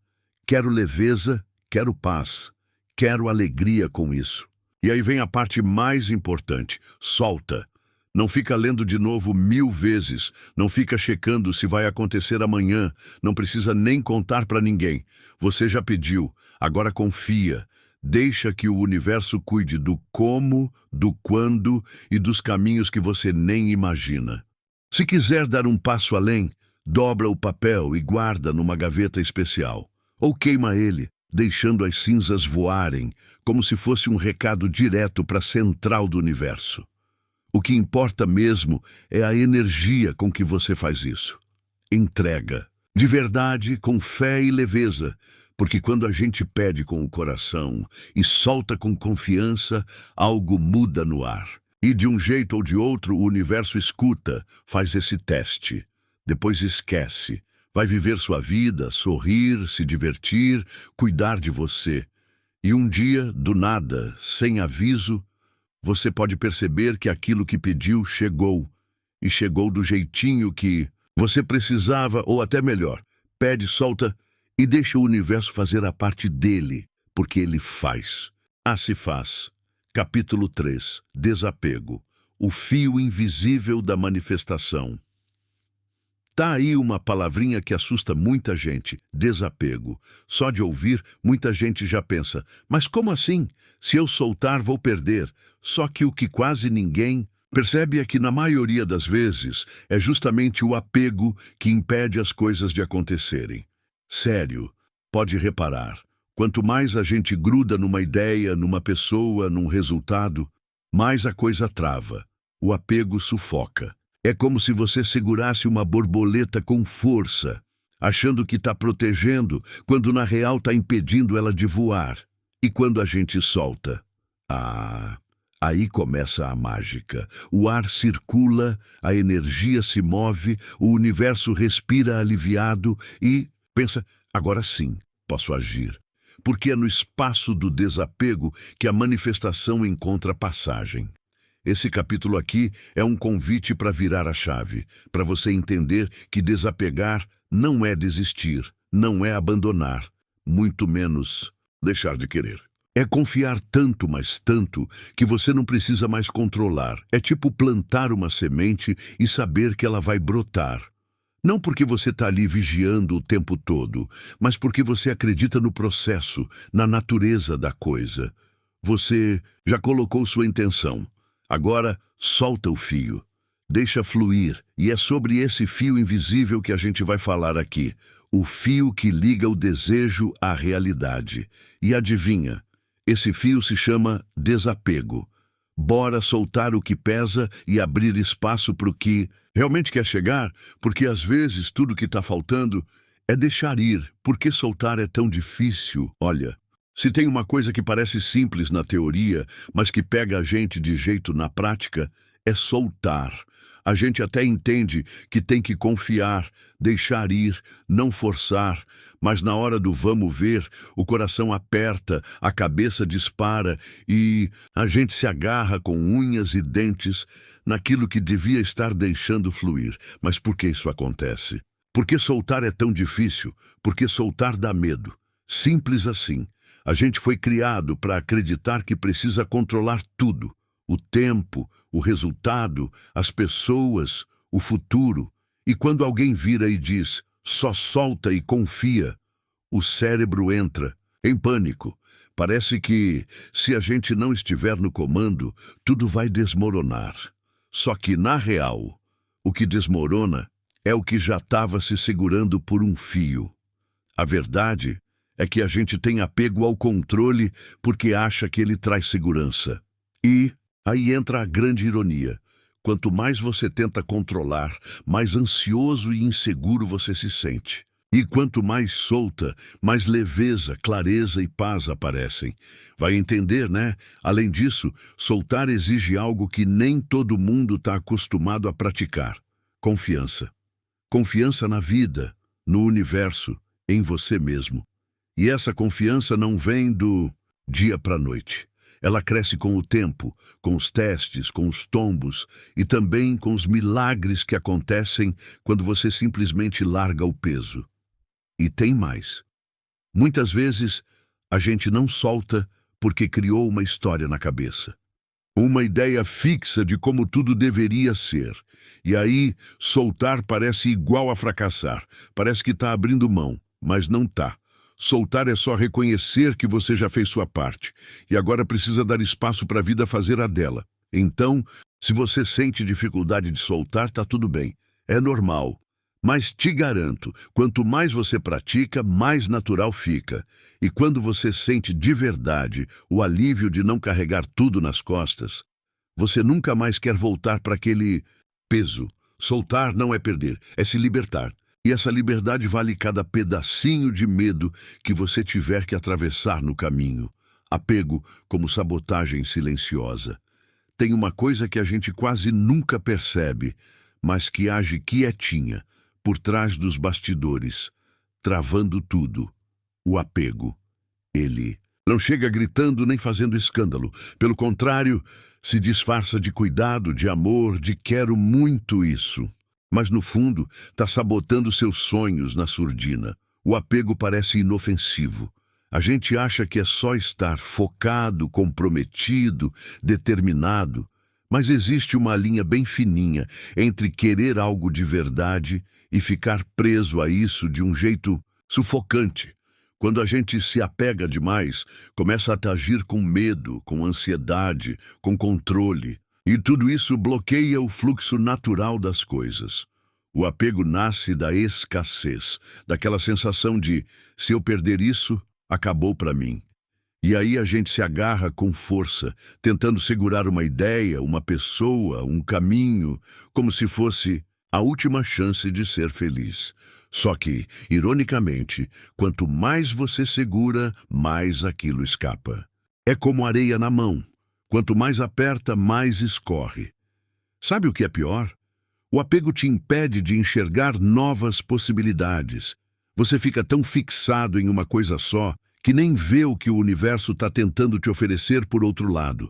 quero leveza, quero paz, quero alegria com isso. E aí vem a parte mais importante: solta. Não fica lendo de novo 1000 vezes, não fica checando se vai acontecer amanhã, não precisa nem contar para ninguém. Você já pediu, agora confia. Deixa que o universo cuide do como, do quando e dos caminhos que você nem imagina. Se quiser dar um passo além, dobra o papel e guarda numa gaveta especial. Ou queima ele, deixando as cinzas voarem, como se fosse um recado direto para a central do universo. O que importa mesmo é a energia com que você faz isso. Entrega. De verdade, com fé e leveza. Porque quando a gente pede com o coração e solta com confiança, algo muda no ar. E de um jeito ou de outro, o universo escuta, faz esse teste. Depois esquece. Vai viver sua vida, sorrir, se divertir, cuidar de você. E um dia, do nada, sem aviso, você pode perceber que aquilo que pediu chegou. E chegou do jeitinho que você precisava, ou até melhor. Pede, solta e deixa o universo fazer a parte dele, porque ele faz. Se faz. Capítulo 3. Desapego. O fio invisível da manifestação. Tá aí uma palavrinha que assusta muita gente: desapego. Só de ouvir, muita gente já pensa: mas como assim? Se eu soltar, vou perder. Só que o que quase ninguém percebe é que, na maioria das vezes, é justamente o apego que impede as coisas de acontecerem. Sério, pode reparar, quanto mais a gente gruda numa ideia, numa pessoa, num resultado, mais a coisa trava. O apego sufoca. É como se você segurasse uma borboleta com força, achando que está protegendo, quando na real está impedindo ela de voar. E quando a gente solta? Aí começa a mágica. O ar circula, a energia se move, o universo respira aliviado e pensa: agora sim, posso agir. Porque é no espaço do desapego que a manifestação encontra passagem. Esse capítulo aqui é um convite para virar a chave, para você entender que desapegar não é desistir, não é abandonar, muito menos deixar de querer. É confiar tanto, mas tanto, que você não precisa mais controlar. É tipo plantar uma semente e saber que ela vai brotar. Não porque você está ali vigiando o tempo todo, mas porque você acredita no processo, na natureza da coisa. Você já colocou sua intenção. Agora, solta o fio. Deixa fluir. E é sobre esse fio invisível que a gente vai falar aqui. O fio que liga o desejo à realidade. E adivinha? Esse fio se chama desapego. Bora soltar o que pesa e abrir espaço para o que realmente quer chegar, porque às vezes tudo que está faltando é deixar ir. Por que soltar é tão difícil? Olha, se tem uma coisa que parece simples na teoria, mas que pega a gente de jeito na prática, é soltar. A gente até entende que tem que confiar, deixar ir, não forçar, mas na hora do vamos ver, o coração aperta, a cabeça dispara e a gente se agarra com unhas e dentes naquilo que devia estar deixando fluir. Mas por que isso acontece? Por que soltar é tão difícil? Porque soltar dá medo. Simples assim. A gente foi criado para acreditar que precisa controlar tudo. O tempo, o resultado, as pessoas, o futuro. E quando alguém vira e diz, só solta e confia, o cérebro entra em pânico. Parece que, se a gente não estiver no comando, tudo vai desmoronar. Só que, na real, o que desmorona é o que já estava se segurando por um fio. A verdade é que a gente tem apego ao controle porque acha que ele traz segurança. E aí entra a grande ironia. Quanto mais você tenta controlar, mais ansioso e inseguro você se sente. E quanto mais solta, mais leveza, clareza e paz aparecem. Vai entender, né? Além disso, soltar exige algo que nem todo mundo está acostumado a praticar. Confiança. Confiança na vida, no universo, em você mesmo. E essa confiança não vem do dia para a noite. Ela cresce com o tempo, com os testes, com os tombos e também com os milagres que acontecem quando você simplesmente larga o peso. E tem mais. Muitas vezes, a gente não solta porque criou uma história na cabeça. Uma ideia fixa de como tudo deveria ser. E aí, soltar parece igual a fracassar. Parece que está abrindo mão, mas não está. Soltar é só reconhecer que você já fez sua parte e agora precisa dar espaço para a vida fazer a dela. Então, se você sente dificuldade de soltar, tá tudo bem. É normal. Mas te garanto, quanto mais você pratica, mais natural fica. E quando você sente de verdade o alívio de não carregar tudo nas costas, você nunca mais quer voltar para aquele peso. Soltar não é perder, é se libertar. E essa liberdade vale cada pedacinho de medo que você tiver que atravessar no caminho. Apego como sabotagem silenciosa. Tem uma coisa que a gente quase nunca percebe, mas que age quietinha, por trás dos bastidores, travando tudo. O apego. Ele não chega gritando nem fazendo escândalo. Pelo contrário, se disfarça de cuidado, de amor, de quero muito isso. Mas no fundo, está sabotando seus sonhos na surdina. O apego parece inofensivo. A gente acha que é só estar focado, comprometido, determinado. Mas existe uma linha bem fininha entre querer algo de verdade e ficar preso a isso de um jeito sufocante. Quando a gente se apega demais, começa a agir com medo, com ansiedade, com controle. E tudo isso bloqueia o fluxo natural das coisas. O apego nasce da escassez, daquela sensação de, se eu perder isso, acabou para mim. E aí a gente se agarra com força, tentando segurar uma ideia, uma pessoa, um caminho, como se fosse a última chance de ser feliz. Só que, ironicamente, quanto mais você segura, mais aquilo escapa. É como areia na mão. Quanto mais aperta, mais escorre. Sabe o que é pior? O apego te impede de enxergar novas possibilidades. Você fica tão fixado em uma coisa só que nem vê o que o universo está tentando te oferecer por outro lado.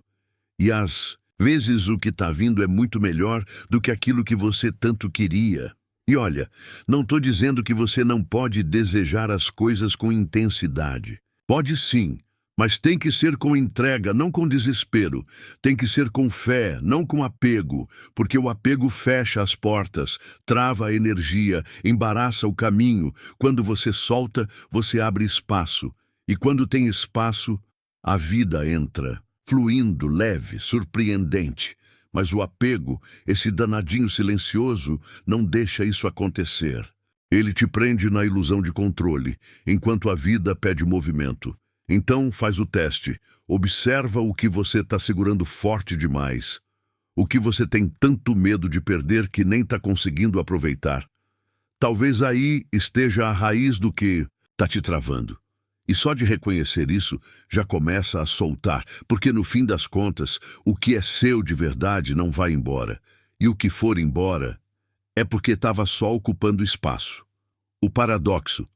E às vezes o que está vindo é muito melhor do que aquilo que você tanto queria. E olha, não estou dizendo que você não pode desejar as coisas com intensidade. Pode sim, Mas tem que ser com entrega, não com desespero. Tem que ser com fé, não com apego, porque o apego fecha as portas, trava a energia, embaraça o caminho. Quando você solta, você abre espaço. E quando tem espaço, a vida entra, fluindo, leve, surpreendente. Mas o apego, esse danadinho silencioso, não deixa isso acontecer. Ele te prende na ilusão de controle, enquanto a vida pede movimento. Então faz o teste. Observa o que você está segurando forte demais. O que você tem tanto medo de perder que nem está conseguindo aproveitar. Talvez aí esteja a raiz do que está te travando. E só de reconhecer isso, já começa a soltar, porque no fim das contas, o que é seu de verdade não vai embora. E o que for embora é porque estava só ocupando espaço. O paradoxo: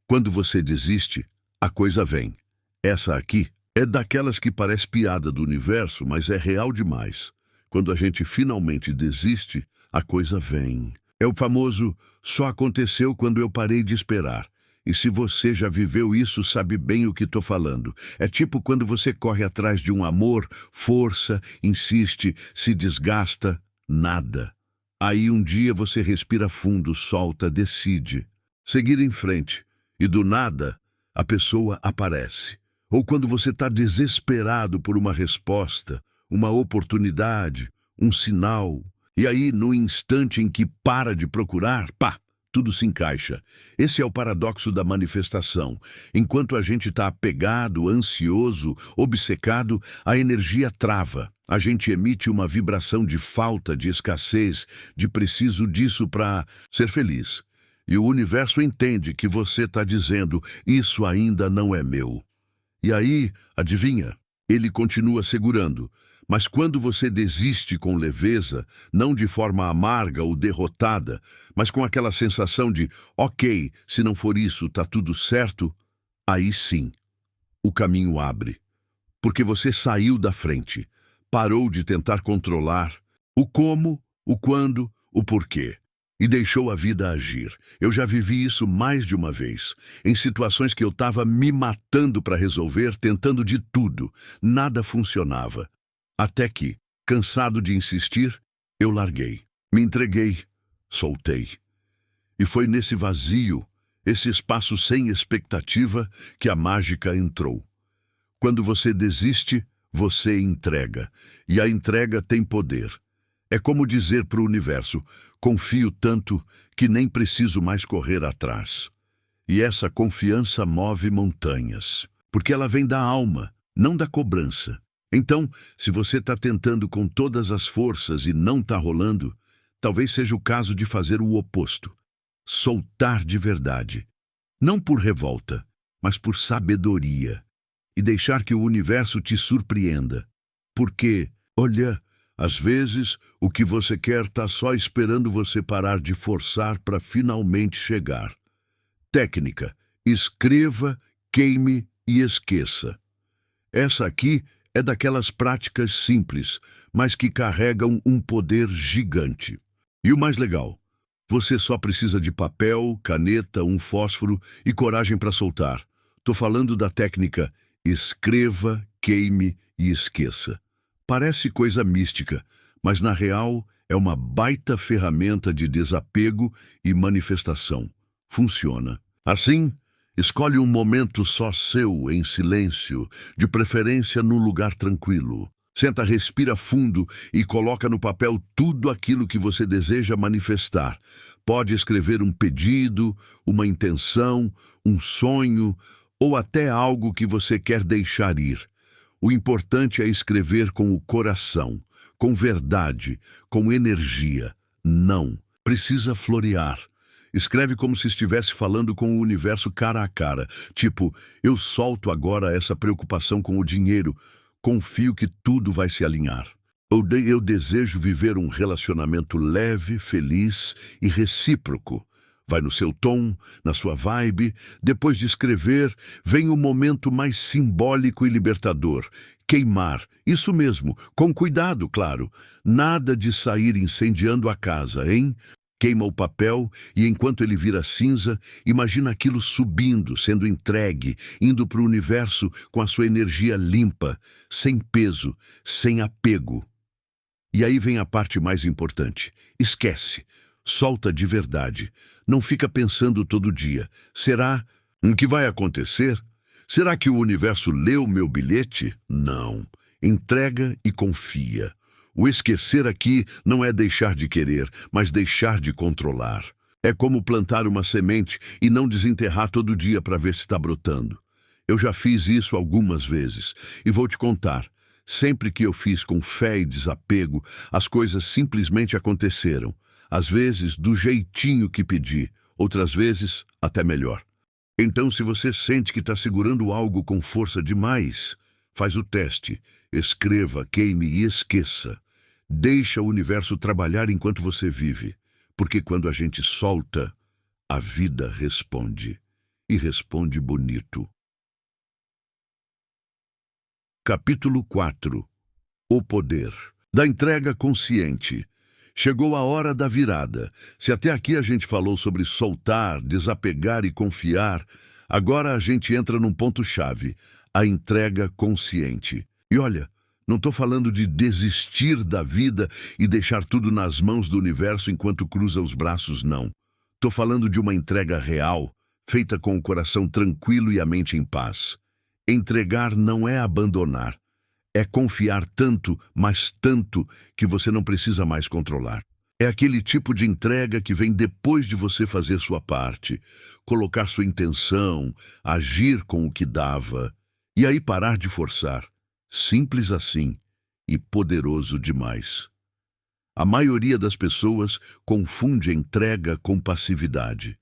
quando você desiste, a coisa vem. Essa aqui é daquelas que parece piada do universo, mas é real demais. Quando a gente finalmente desiste, a coisa vem. É o famoso "só aconteceu quando eu parei de esperar". E se você já viveu isso, sabe bem o que estou falando. É tipo quando você corre atrás de um amor, força, insiste, se desgasta, nada. Aí um dia você respira fundo, solta, decide seguir em frente. E do nada, a pessoa aparece. Ou quando você está desesperado por uma resposta, uma oportunidade, um sinal. E aí, no instante em que para de procurar, pá! Tudo se encaixa. Esse é o paradoxo da manifestação. Enquanto a gente está apegado, ansioso, obcecado, a energia trava. A gente emite uma vibração de falta, de escassez, de preciso disso para ser feliz. E o universo entende que você está dizendo, isso ainda não é meu. E aí, adivinha? Ele continua segurando. Mas quando você desiste com leveza, não de forma amarga ou derrotada, mas com aquela sensação de, ok, se não for isso, tá tudo certo, aí sim, o caminho abre. Porque você saiu da frente, parou de tentar controlar o como, o quando, o porquê. E deixou a vida agir. Eu já vivi isso mais de uma vez, em situações que eu estava me matando para resolver, tentando de tudo. Nada funcionava. Até que, cansado de insistir, eu larguei, me entreguei, soltei. E foi nesse vazio, esse espaço sem expectativa, que a mágica entrou. Quando você desiste, você entrega. E a entrega tem poder. É como dizer para o universo, confio tanto que nem preciso mais correr atrás. E essa confiança move montanhas, porque ela vem da alma, não da cobrança. Então, se você está tentando com todas as forças e não está rolando, talvez seja o caso de fazer o oposto. Soltar de verdade. Não por revolta, mas por sabedoria. E deixar que o universo te surpreenda. Porque, olha, às vezes o que você quer está só esperando você parar de forçar para finalmente chegar. Técnica: escreva, queime e esqueça. Essa aqui é daquelas práticas simples, mas que carregam um poder gigante. E o mais legal, você só precisa de papel, caneta, um fósforo e coragem para soltar. Tô falando da técnica escreva, queime e esqueça. Parece coisa mística, mas na real é uma baita ferramenta de desapego e manifestação. Funciona. Assim, escolhe um momento só seu, em silêncio, de preferência num lugar tranquilo. Senta, respira fundo e coloca no papel tudo aquilo que você deseja manifestar. Pode escrever um pedido, uma intenção, um sonho ou até algo que você quer deixar ir. O importante é escrever com o coração, com verdade, com energia. Não precisa florear. Escreve como se estivesse falando com o universo cara a cara. Tipo, eu solto agora essa preocupação com o dinheiro. Confio que tudo vai se alinhar. Eu desejo viver um relacionamento leve, feliz e recíproco. Vai no seu tom, na sua vibe. Depois de escrever, vem o momento mais simbólico e libertador. Queimar. Isso mesmo, com cuidado, claro. Nada de sair incendiando a casa, hein? queima o papel e, enquanto ele vira cinza, imagina aquilo subindo, sendo entregue, indo para o universo com a sua energia limpa, sem peso, sem apego. E aí vem a parte mais importante. Esquece. Solta de verdade. Não fica pensando todo dia. Será o que vai acontecer? Será que o universo leu meu bilhete? Não. Entrega e confia. O esquecer aqui não é deixar de querer, mas deixar de controlar. É como plantar uma semente e não desenterrar todo dia para ver se está brotando. Eu já fiz isso algumas vezes e vou te contar. Sempre que eu fiz com fé e desapego, as coisas simplesmente aconteceram. Às vezes, do jeitinho que pedi, outras vezes, até melhor. Então, se você sente que está segurando algo com força demais, faz o teste. Escreva, queime e esqueça. Deixa o universo trabalhar enquanto você vive, porque quando a gente solta, a vida responde. E responde bonito. Capítulo 4. O poder da entrega consciente. Chegou a hora da virada. Se até aqui a gente falou sobre soltar, desapegar e confiar, agora a gente entra num ponto-chave, a entrega consciente. E olha, não estou falando de desistir da vida e deixar tudo nas mãos do universo enquanto cruza os braços, não. Estou falando de uma entrega real, feita com o coração tranquilo e a mente em paz. Entregar não é abandonar. É confiar tanto, mas tanto, que você não precisa mais controlar. É aquele tipo de entrega que vem depois de você fazer sua parte, colocar sua intenção, agir com o que dava, e aí parar de forçar. Simples assim e poderoso demais. A maioria das pessoas confunde entrega com passividade.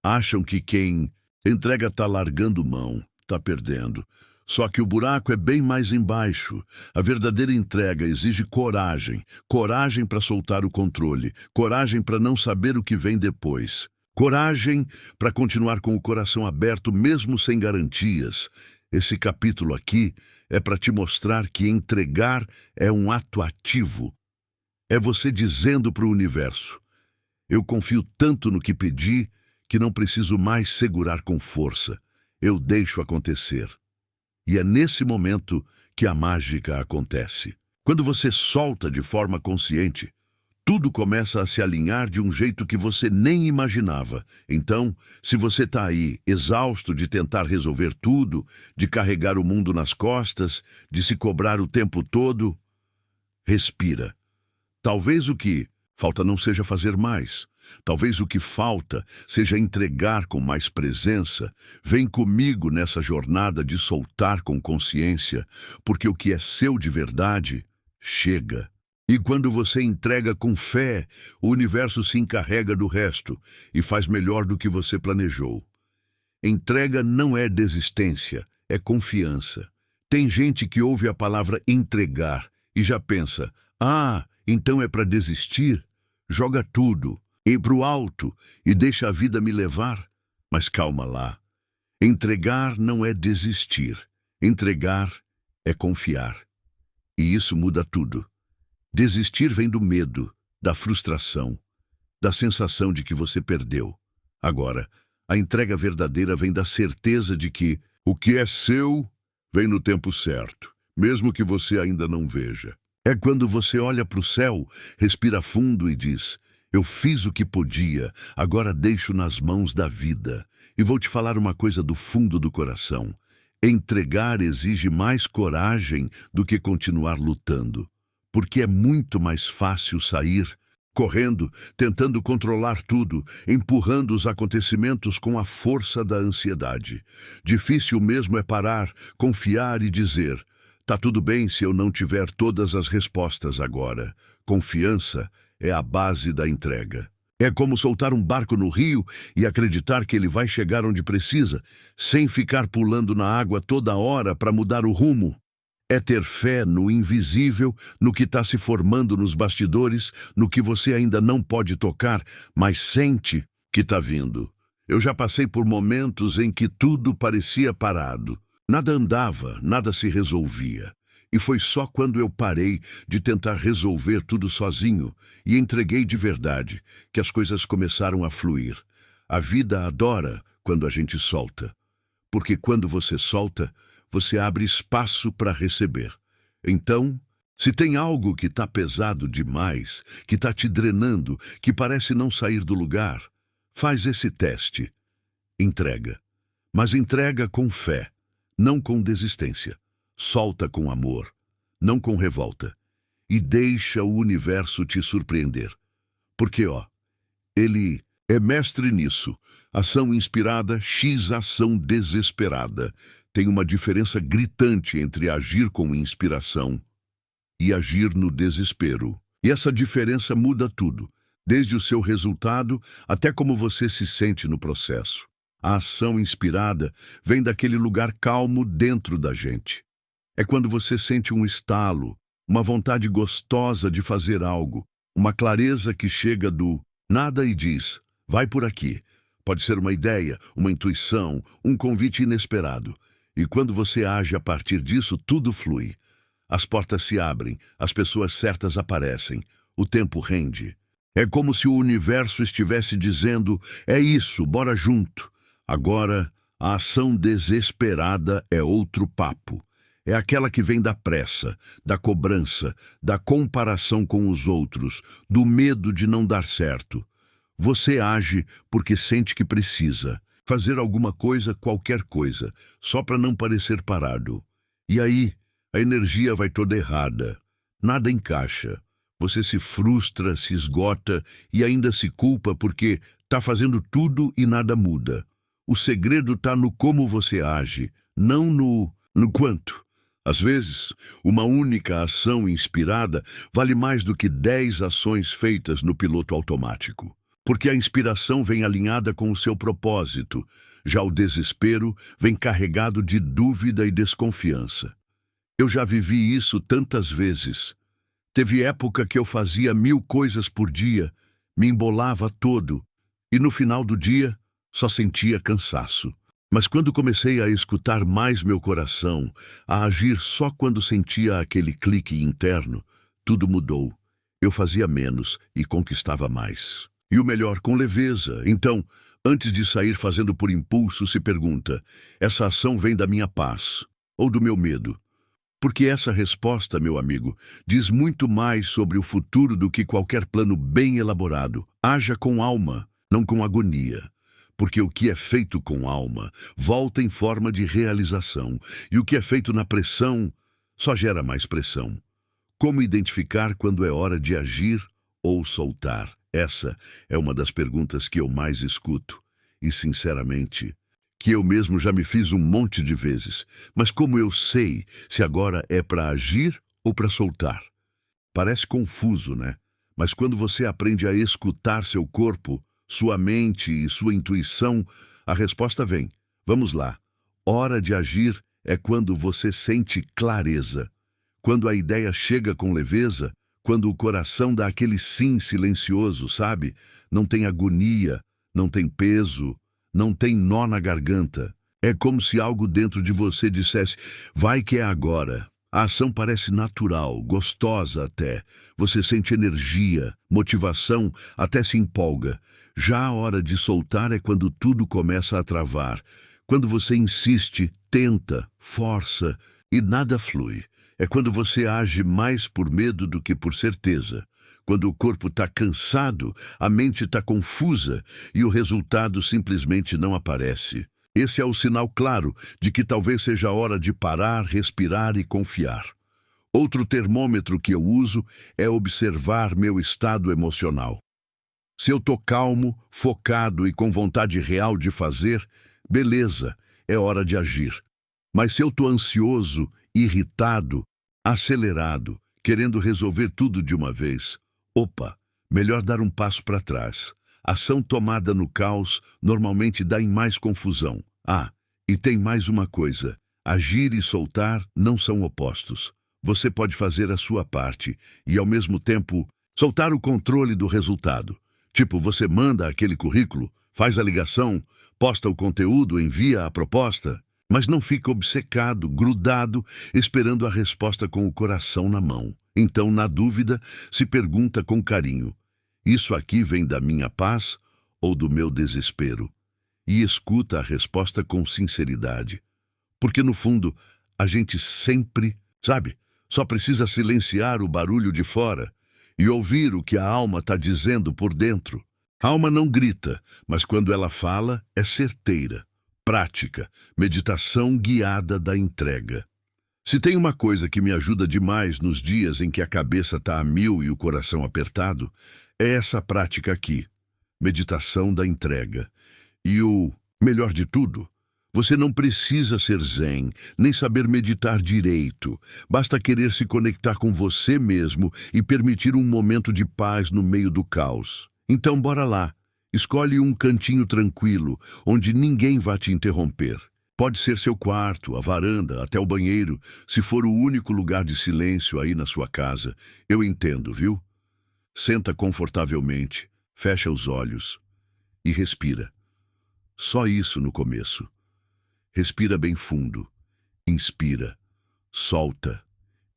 Acham que quem entrega está largando mão, está perdendo. Só que o buraco é bem mais embaixo. A verdadeira entrega exige coragem. Coragem para soltar o controle. Coragem para não saber o que vem depois. Coragem para continuar com o coração aberto mesmo sem garantias. Esse capítulo aqui é para te mostrar que entregar é um ato ativo. É você dizendo para o universo: eu confio tanto no que pedi que não preciso mais segurar com força. Eu deixo acontecer. E é nesse momento que a mágica acontece. Quando você solta de forma consciente, tudo começa a se alinhar de um jeito que você nem imaginava. Então, se você está aí, exausto de tentar resolver tudo, de carregar o mundo nas costas, de se cobrar o tempo todo, respira. Talvez o que falta não seja fazer mais. Talvez o que falta seja entregar com mais presença. Vem comigo nessa jornada de soltar com consciência, porque o que é seu de verdade, chega. E quando você entrega com fé, o universo se encarrega do resto e faz melhor do que você planejou. Entrega não é desistência, é confiança. Tem gente que ouve a palavra entregar e já pensa: então é para desistir? Joga tudo, ir para o alto e deixa a vida me levar. Mas calma lá. Entregar não é desistir. Entregar é confiar. E isso muda tudo. Desistir vem do medo, da frustração, da sensação de que você perdeu. Agora, a entrega verdadeira vem da certeza de que o que é seu vem no tempo certo, mesmo que você ainda não veja. É quando você olha para o céu, respira fundo e diz: eu fiz o que podia, agora deixo nas mãos da vida. E vou te falar uma coisa do fundo do coração. Entregar exige mais coragem do que continuar lutando. Porque é muito mais fácil sair, correndo, tentando controlar tudo, empurrando os acontecimentos com a força da ansiedade. Difícil mesmo é parar, confiar e dizer: tá tudo bem se eu não tiver todas as respostas agora. Confiança é a base da entrega. É como soltar um barco no rio e acreditar que ele vai chegar onde precisa, sem ficar pulando na água toda hora para mudar o rumo. É ter fé no invisível, no que está se formando nos bastidores, no que você ainda não pode tocar, mas sente que está vindo. Eu já passei por momentos em que tudo parecia parado. Nada andava, nada se resolvia. E foi só quando eu parei de tentar resolver tudo sozinho e entreguei de verdade que as coisas começaram a fluir. A vida adora quando a gente solta, porque quando você solta, você abre espaço para receber. Então, se tem algo que está pesado demais, que está te drenando, que parece não sair do lugar, faz esse teste. Entrega. Mas entrega com fé, não com desistência. Solta com amor, não com revolta. E deixa o universo te surpreender. Porque, ele é mestre nisso. Ação inspirada, X ação desesperada. Tem uma diferença gritante entre agir com inspiração e agir no desespero. E essa diferença muda tudo, desde o seu resultado até como você se sente no processo. A ação inspirada vem daquele lugar calmo dentro da gente. É quando você sente um estalo, uma vontade gostosa de fazer algo, uma clareza que chega do nada e diz, vai por aqui. Pode ser uma ideia, uma intuição, um convite inesperado. E quando você age a partir disso, tudo flui. As portas se abrem, as pessoas certas aparecem, o tempo rende. É como se o universo estivesse dizendo, é isso, bora junto. Agora, a ação desesperada é outro papo. É aquela que vem da pressa, da cobrança, da comparação com os outros, do medo de não dar certo. Você age porque sente que precisa fazer alguma coisa, qualquer coisa, só para não parecer parado. E aí, a energia vai toda errada. Nada encaixa. Você se frustra, se esgota e ainda se culpa porque está fazendo tudo e nada muda. O segredo está no como você age, não no quanto. Às vezes, uma única ação inspirada vale mais do que 10 ações feitas no piloto automático. Porque a inspiração vem alinhada com o seu propósito, já o desespero vem carregado de dúvida e desconfiança. Eu já vivi isso tantas vezes. Teve época que eu fazia 1000 coisas por dia, me embolava todo, e no final do dia só sentia cansaço. Mas quando comecei a escutar mais meu coração, a agir só quando sentia aquele clique interno, tudo mudou. Eu fazia menos e conquistava mais. E o melhor, com leveza. Então, antes de sair fazendo por impulso, se pergunta, essa ação vem da minha paz ou do meu medo? Porque essa resposta, meu amigo, diz muito mais sobre o futuro do que qualquer plano bem elaborado. Haja com alma, não com agonia. Porque o que é feito com alma volta em forma de realização, e o que é feito na pressão só gera mais pressão. Como identificar quando é hora de agir ou soltar? Essa é uma das perguntas que eu mais escuto, e sinceramente, que eu mesmo já me fiz um monte de vezes. Mas como eu sei se agora é para agir ou para soltar? Parece confuso, né? Mas quando você aprende a escutar seu corpo, sua mente e sua intuição, a resposta vem. Vamos lá. Hora de agir é quando você sente clareza. Quando a ideia chega com leveza, quando o coração dá aquele sim silencioso, sabe? Não tem agonia, não tem peso, não tem nó na garganta. É como se algo dentro de você dissesse, vai que é agora. A ação parece natural, gostosa até. Você sente energia, motivação, até se empolga. Já a hora de soltar é quando tudo começa a travar. Quando você insiste, tenta, força e nada flui. É quando você age mais por medo do que por certeza. Quando o corpo está cansado, a mente está confusa e o resultado simplesmente não aparece. Esse é o sinal claro de que talvez seja a hora de parar, respirar e confiar. Outro termômetro que eu uso é observar meu estado emocional. Se eu estou calmo, focado e com vontade real de fazer, beleza, é hora de agir. Mas se eu estou ansioso, irritado, acelerado, querendo resolver tudo de uma vez, opa, melhor dar um passo para trás. Ação tomada no caos normalmente dá em mais confusão. E tem mais uma coisa. Agir e soltar não são opostos. Você pode fazer a sua parte e, ao mesmo tempo, soltar o controle do resultado. Tipo, você manda aquele currículo, faz a ligação, posta o conteúdo, envia a proposta. Mas não fica obcecado, grudado, esperando a resposta com o coração na mão. Então, na dúvida, se pergunta com carinho: isso aqui vem da minha paz ou do meu desespero? E escuta a resposta com sinceridade. Porque, no fundo, a gente sempre, sabe, só precisa silenciar o barulho de fora e ouvir o que a alma está dizendo por dentro. A alma não grita, mas quando ela fala, é certeira. Prática, meditação guiada da entrega. Se tem uma coisa que me ajuda demais nos dias em que a cabeça está a mil e o coração apertado, é essa prática aqui, meditação da entrega. E o melhor de tudo, você não precisa ser zen, nem saber meditar direito. Basta querer se conectar com você mesmo e permitir um momento de paz no meio do caos. Então, bora lá. Escolhe um cantinho tranquilo, onde ninguém vai te interromper. Pode ser seu quarto, a varanda, até o banheiro, se for o único lugar de silêncio aí na sua casa. Eu entendo, viu? Senta confortavelmente, fecha os olhos e respira. Só isso no começo. Respira bem fundo. Inspira. Solta.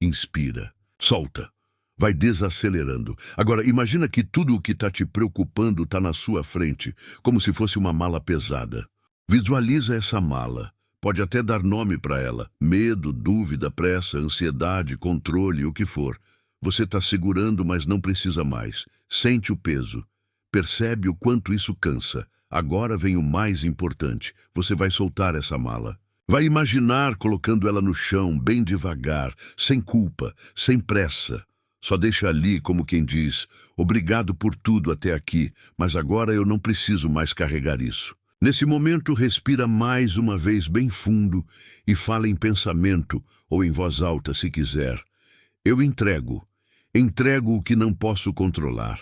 Inspira. Solta. Vai desacelerando. Agora, imagina que tudo o que está te preocupando está na sua frente, como se fosse uma mala pesada. Visualiza essa mala. Pode até dar nome para ela. Medo, dúvida, pressa, ansiedade, controle, o que for. Você está segurando, mas não precisa mais. Sente o peso. Percebe o quanto isso cansa. Agora vem o mais importante. Você vai soltar essa mala. Vai imaginar colocando ela no chão, bem devagar, sem culpa, sem pressa. Só deixa ali como quem diz: obrigado por tudo até aqui, mas agora eu não preciso mais carregar isso. Nesse momento, respira mais uma vez bem fundo e fala em pensamento ou em voz alta, se quiser. Eu entrego. Entrego o que não posso controlar.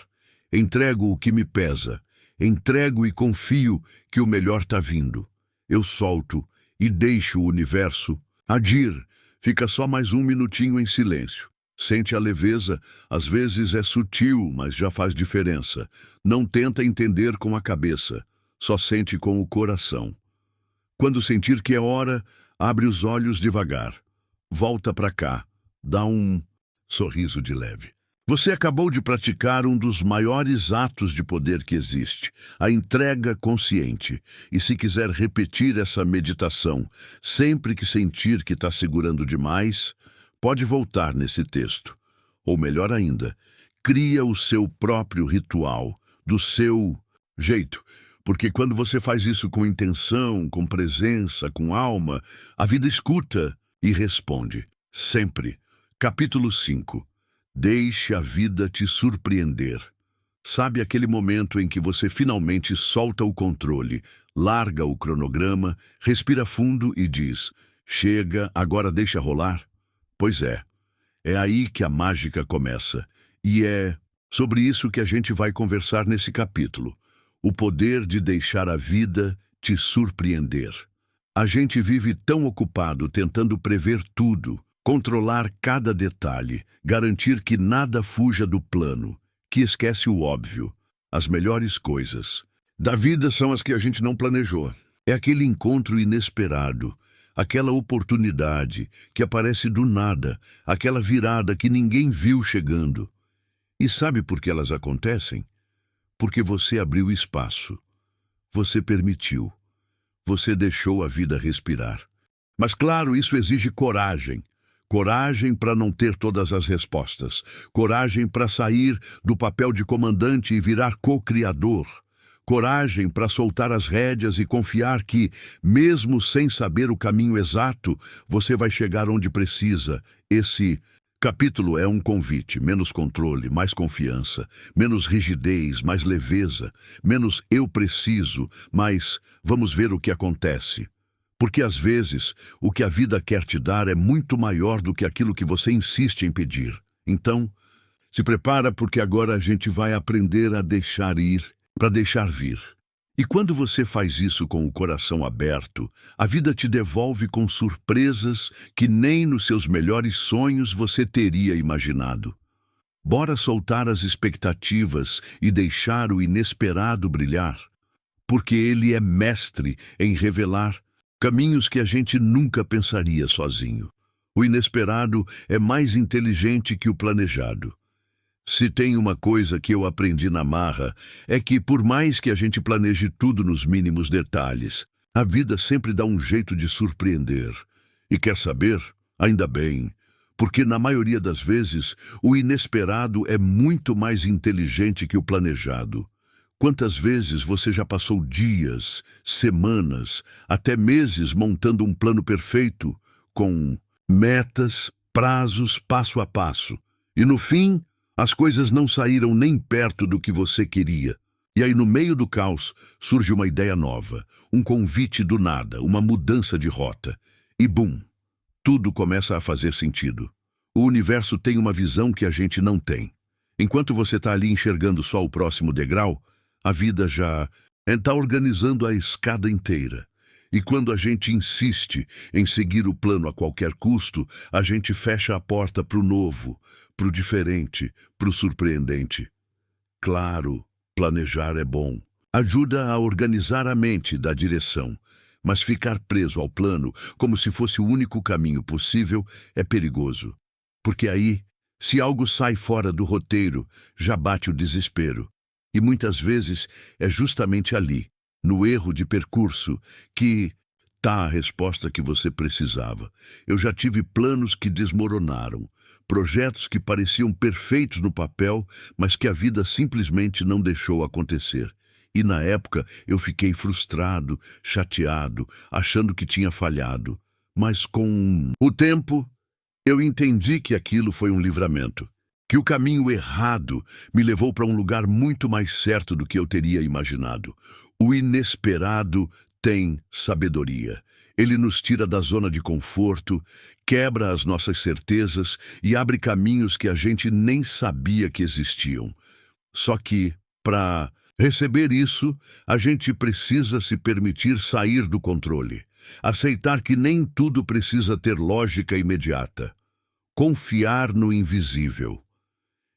Entrego o que me pesa. Entrego e confio que o melhor está vindo. Eu solto e deixo o universo agir. Fica só mais um minutinho em silêncio. Sente a leveza, às vezes é sutil, mas já faz diferença. Não tenta entender com a cabeça, só sente com o coração. Quando sentir que é hora, abre os olhos devagar. Volta para cá, dá um sorriso de leve. Você acabou de praticar um dos maiores atos de poder que existe, a entrega consciente. E se quiser repetir essa meditação, sempre que sentir que está segurando demais, pode voltar nesse texto. Ou melhor ainda, cria o seu próprio ritual, do seu jeito. Porque quando você faz isso com intenção, com presença, com alma, a vida escuta e responde. Sempre. Capítulo 5. Deixe a vida te surpreender. Sabe aquele momento em que você finalmente solta o controle, larga o cronograma, respira fundo e diz: chega, agora deixa rolar? Pois é aí que a mágica começa. E é sobre isso que a gente vai conversar nesse capítulo. O poder de deixar a vida te surpreender. A gente vive tão ocupado tentando prever tudo, controlar cada detalhe, garantir que nada fuja do plano, que esquece o óbvio. As melhores coisas da vida são as que a gente não planejou. É aquele encontro inesperado, aquela oportunidade que aparece do nada, aquela virada que ninguém viu chegando. E sabe por que elas acontecem? Porque você abriu espaço. Você permitiu. Você deixou a vida respirar. Mas claro, isso exige coragem. Coragem para não ter todas as respostas. Coragem para sair do papel de comandante e virar co-criador. Coragem para soltar as rédeas e confiar que, mesmo sem saber o caminho exato, você vai chegar onde precisa. Esse capítulo é um convite: menos controle, mais confiança, menos rigidez, mais leveza, menos eu preciso, mais vamos ver o que acontece. Porque às vezes o que a vida quer te dar é muito maior do que aquilo que você insiste em pedir. Então, se prepara, porque agora a gente vai aprender a deixar ir para deixar vir. E quando você faz isso com o coração aberto, a vida te devolve com surpresas que nem nos seus melhores sonhos você teria imaginado. Bora soltar as expectativas e deixar o inesperado brilhar, porque ele é mestre em revelar caminhos que a gente nunca pensaria sozinho. O inesperado é mais inteligente que o planejado. Se tem uma coisa que eu aprendi na marra, é que por mais que a gente planeje tudo nos mínimos detalhes, a vida sempre dá um jeito de surpreender. E quer saber? Ainda bem, porque na maioria das vezes o inesperado é muito mais inteligente que o planejado. Quantas vezes você já passou dias, semanas, até meses montando um plano perfeito, com metas, prazos, passo a passo, e no fim as coisas não saíram nem perto do que você queria. E aí, no meio do caos, surge uma ideia nova, um convite do nada, uma mudança de rota. E bum, tudo começa a fazer sentido. O universo tem uma visão que a gente não tem. Enquanto você está ali enxergando só o próximo degrau, a vida já está organizando a escada inteira. E quando a gente insiste em seguir o plano a qualquer custo, a gente fecha a porta para o novo, para o diferente, para o surpreendente. Claro, planejar é bom. Ajuda a organizar a mente da direção. Mas ficar preso ao plano, como se fosse o único caminho possível, é perigoso. Porque aí, se algo sai fora do roteiro, já bate o desespero. E muitas vezes é justamente ali, no erro de percurso, que está a resposta que você precisava. Eu já tive planos que desmoronaram, projetos que pareciam perfeitos no papel, mas que a vida simplesmente não deixou acontecer. E na época eu fiquei frustrado, chateado, achando que tinha falhado. Mas com o tempo, eu entendi que aquilo foi um livramento. Que o caminho errado me levou para um lugar muito mais certo do que eu teria imaginado. O inesperado tem sabedoria. Ele nos tira da zona de conforto, quebra as nossas certezas e abre caminhos que a gente nem sabia que existiam. Só que, para receber isso, a gente precisa se permitir sair do controle. Aceitar que nem tudo precisa ter lógica imediata. Confiar no invisível.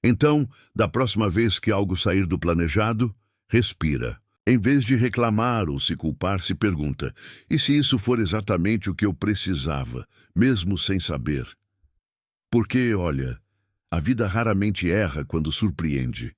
Então, da próxima vez que algo sair do planejado, respira. Em vez de reclamar ou se culpar, se pergunta: e se isso for exatamente o que eu precisava, mesmo sem saber? Porque, olha, a vida raramente erra quando surpreende.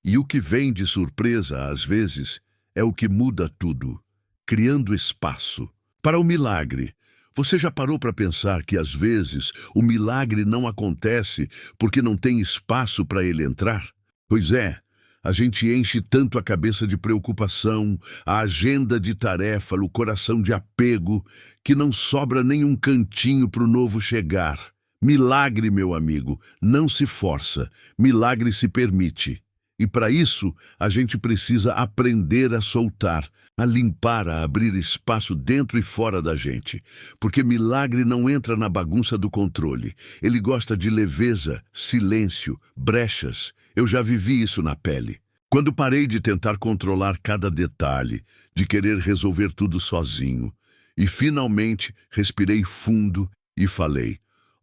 E o que vem de surpresa, às vezes, é o que muda tudo, criando espaço para o milagre. Você já parou para pensar que, às vezes, o milagre não acontece porque não tem espaço para ele entrar? Pois é, a gente enche tanto a cabeça de preocupação, a agenda de tarefa, o coração de apego, que não sobra nenhum cantinho para o novo chegar. Milagre, meu amigo, não se força, milagre se permite. E para isso, a gente precisa aprender a soltar, a limpar, a abrir espaço dentro e fora da gente. Porque milagre não entra na bagunça do controle. Ele gosta de leveza, silêncio, brechas. Eu já vivi isso na pele. Quando parei de tentar controlar cada detalhe, de querer resolver tudo sozinho, e finalmente respirei fundo e falei: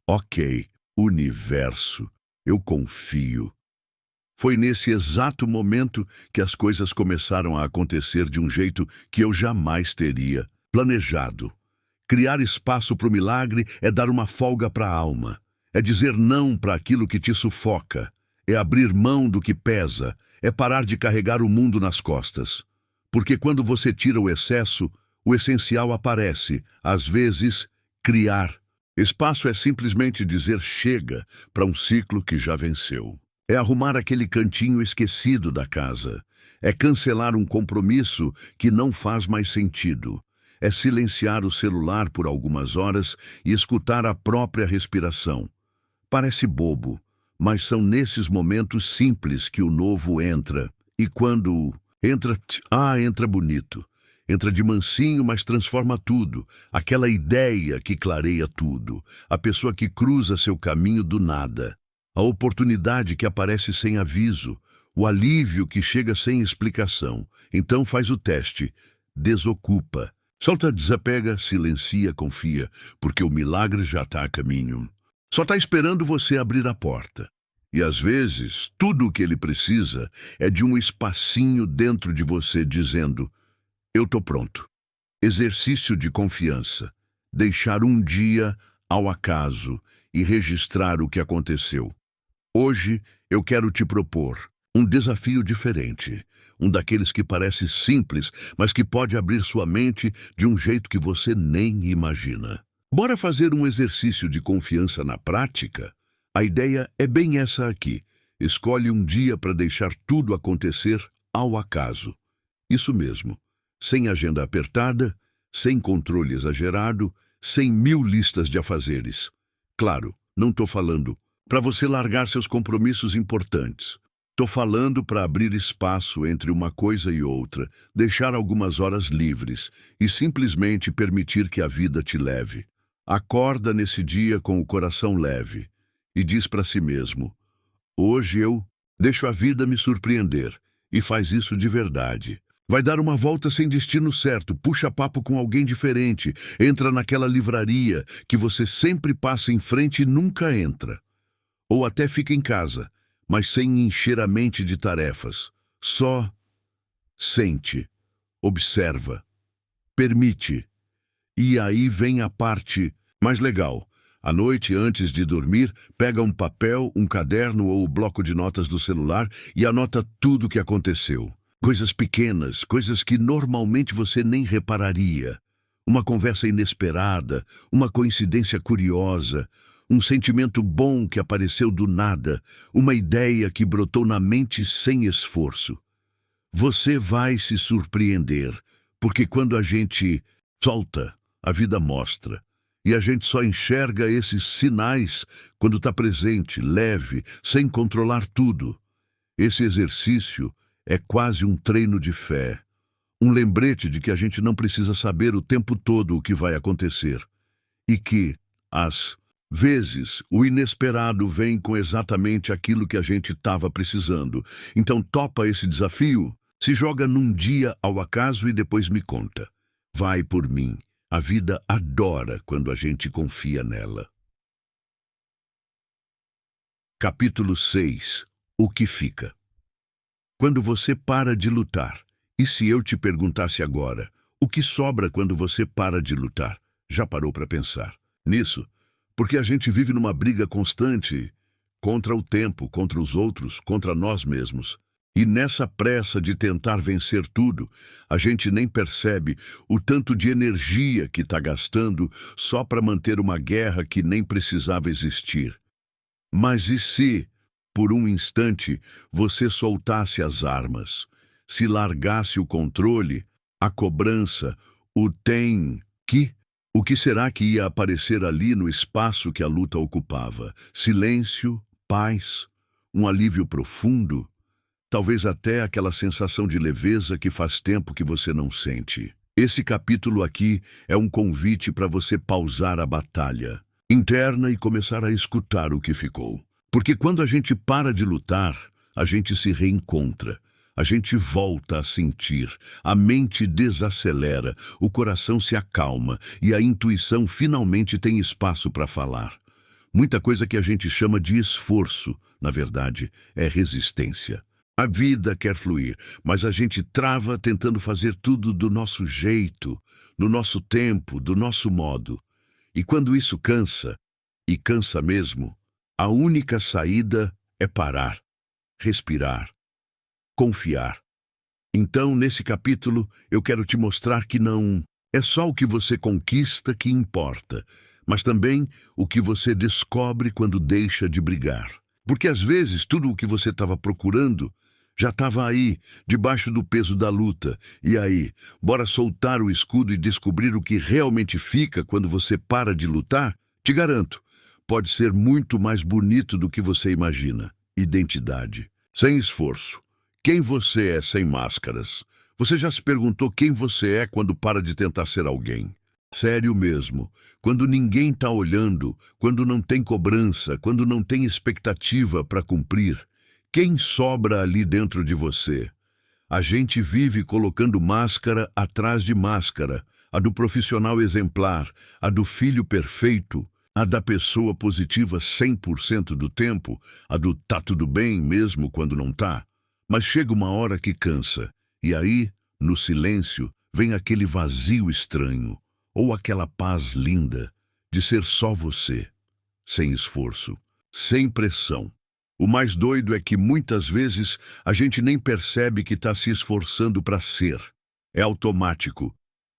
ok, universo, eu confio. Foi nesse exato momento que as coisas começaram a acontecer de um jeito que eu jamais teria planejado. Criar espaço para o milagre é dar uma folga para a alma. É dizer não para aquilo que te sufoca. É abrir mão do que pesa. É parar de carregar o mundo nas costas. Porque quando você tira o excesso, o essencial aparece. Às vezes, criar. Espaço é simplesmente dizer chega para um ciclo que já venceu. É arrumar aquele cantinho esquecido da casa. É cancelar um compromisso que não faz mais sentido. É silenciar o celular por algumas horas e escutar a própria respiração. Parece bobo, mas são nesses momentos simples que o novo entra. E quando entra, entra bonito. Entra de mansinho, mas transforma tudo. Aquela ideia que clareia tudo. A pessoa que cruza seu caminho do nada. A oportunidade que aparece sem aviso, o alívio que chega sem explicação. Então faz o teste, desocupa. Solta, desapega, silencia, confia, porque o milagre já está a caminho. Só está esperando você abrir a porta. E às vezes, tudo o que ele precisa é de um espacinho dentro de você dizendo: eu estou pronto. Exercício de confiança. Deixar um dia ao acaso e registrar o que aconteceu. Hoje eu quero te propor um desafio diferente, um daqueles que parece simples, mas que pode abrir sua mente de um jeito que você nem imagina. Bora fazer um exercício de confiança na prática? A ideia é bem essa aqui. Escolhe um dia para deixar tudo acontecer ao acaso. Isso mesmo, sem agenda apertada, sem controle exagerado, sem 1000 listas de afazeres. Claro, não estou falando para você largar seus compromissos importantes. Estou falando para abrir espaço entre uma coisa e outra, deixar algumas horas livres e simplesmente permitir que a vida te leve. Acorda nesse dia com o coração leve e diz para si mesmo: hoje eu deixo a vida me surpreender, e faz isso de verdade. Vai dar uma volta sem destino certo, puxa papo com alguém diferente, entra naquela livraria que você sempre passa em frente e nunca entra. Ou até fica em casa, mas sem encher a mente de tarefas. Só sente, observa, permite. E aí vem a parte mais legal. À noite, antes de dormir, pega um papel, um caderno ou o bloco de notas do celular e anota tudo o que aconteceu. Coisas pequenas, coisas que normalmente você nem repararia. Uma conversa inesperada, uma coincidência curiosa, um sentimento bom que apareceu do nada, uma ideia que brotou na mente sem esforço. Você vai se surpreender, porque quando a gente solta, a vida mostra. E a gente só enxerga esses sinais quando está presente, leve, sem controlar tudo. Esse exercício é quase um treino de fé. Um lembrete de que a gente não precisa saber o tempo todo o que vai acontecer. E que, às vezes, o inesperado vem com exatamente aquilo que a gente estava precisando. Então topa esse desafio, se joga num dia ao acaso e depois me conta. Vai por mim. A vida adora quando a gente confia nela. Capítulo 6. O que fica? Quando você para de lutar. E se eu te perguntasse agora, o que sobra quando você para de lutar? Já parou para pensar nisso? Porque a gente vive numa briga constante contra o tempo, contra os outros, contra nós mesmos. E nessa pressa de tentar vencer tudo, a gente nem percebe o tanto de energia que está gastando só para manter uma guerra que nem precisava existir. Mas e se, por um instante, você soltasse as armas, se largasse o controle, a cobrança, o tem que? O que será que ia aparecer ali no espaço que a luta ocupava? Silêncio, paz, um alívio profundo? Talvez até aquela sensação de leveza que faz tempo que você não sente. Esse capítulo aqui é um convite para você pausar a batalha interna e começar a escutar o que ficou. Porque quando a gente para de lutar, a gente se reencontra. A gente volta a sentir, a mente desacelera, o coração se acalma e a intuição finalmente tem espaço para falar. Muita coisa que a gente chama de esforço, na verdade, é resistência. A vida quer fluir, mas a gente trava tentando fazer tudo do nosso jeito, no nosso tempo, do nosso modo. E quando isso cansa, e cansa mesmo, a única saída é parar, respirar, confiar. Então, nesse capítulo, eu quero te mostrar que não é só o que você conquista que importa, mas também o que você descobre quando deixa de brigar. Porque às vezes tudo o que você estava procurando já estava aí, debaixo do peso da luta. E aí, bora soltar o escudo e descobrir o que realmente fica quando você para de lutar? Te garanto, pode ser muito mais bonito do que você imagina. Identidade. Sem esforço. Quem você é sem máscaras? Você já se perguntou quem você é quando para de tentar ser alguém? Sério mesmo. Quando ninguém está olhando, quando não tem cobrança, quando não tem expectativa para cumprir, quem sobra ali dentro de você? A gente vive colocando máscara atrás de máscara, a do profissional exemplar, a do filho perfeito, a da pessoa positiva 100% do tempo, a do tá tudo bem mesmo quando não tá. Mas chega uma hora que cansa, e aí, no silêncio, vem aquele vazio estranho, ou aquela paz linda de ser só você, sem esforço, sem pressão. O mais doido é que muitas vezes a gente nem percebe que está se esforçando para ser. É automático.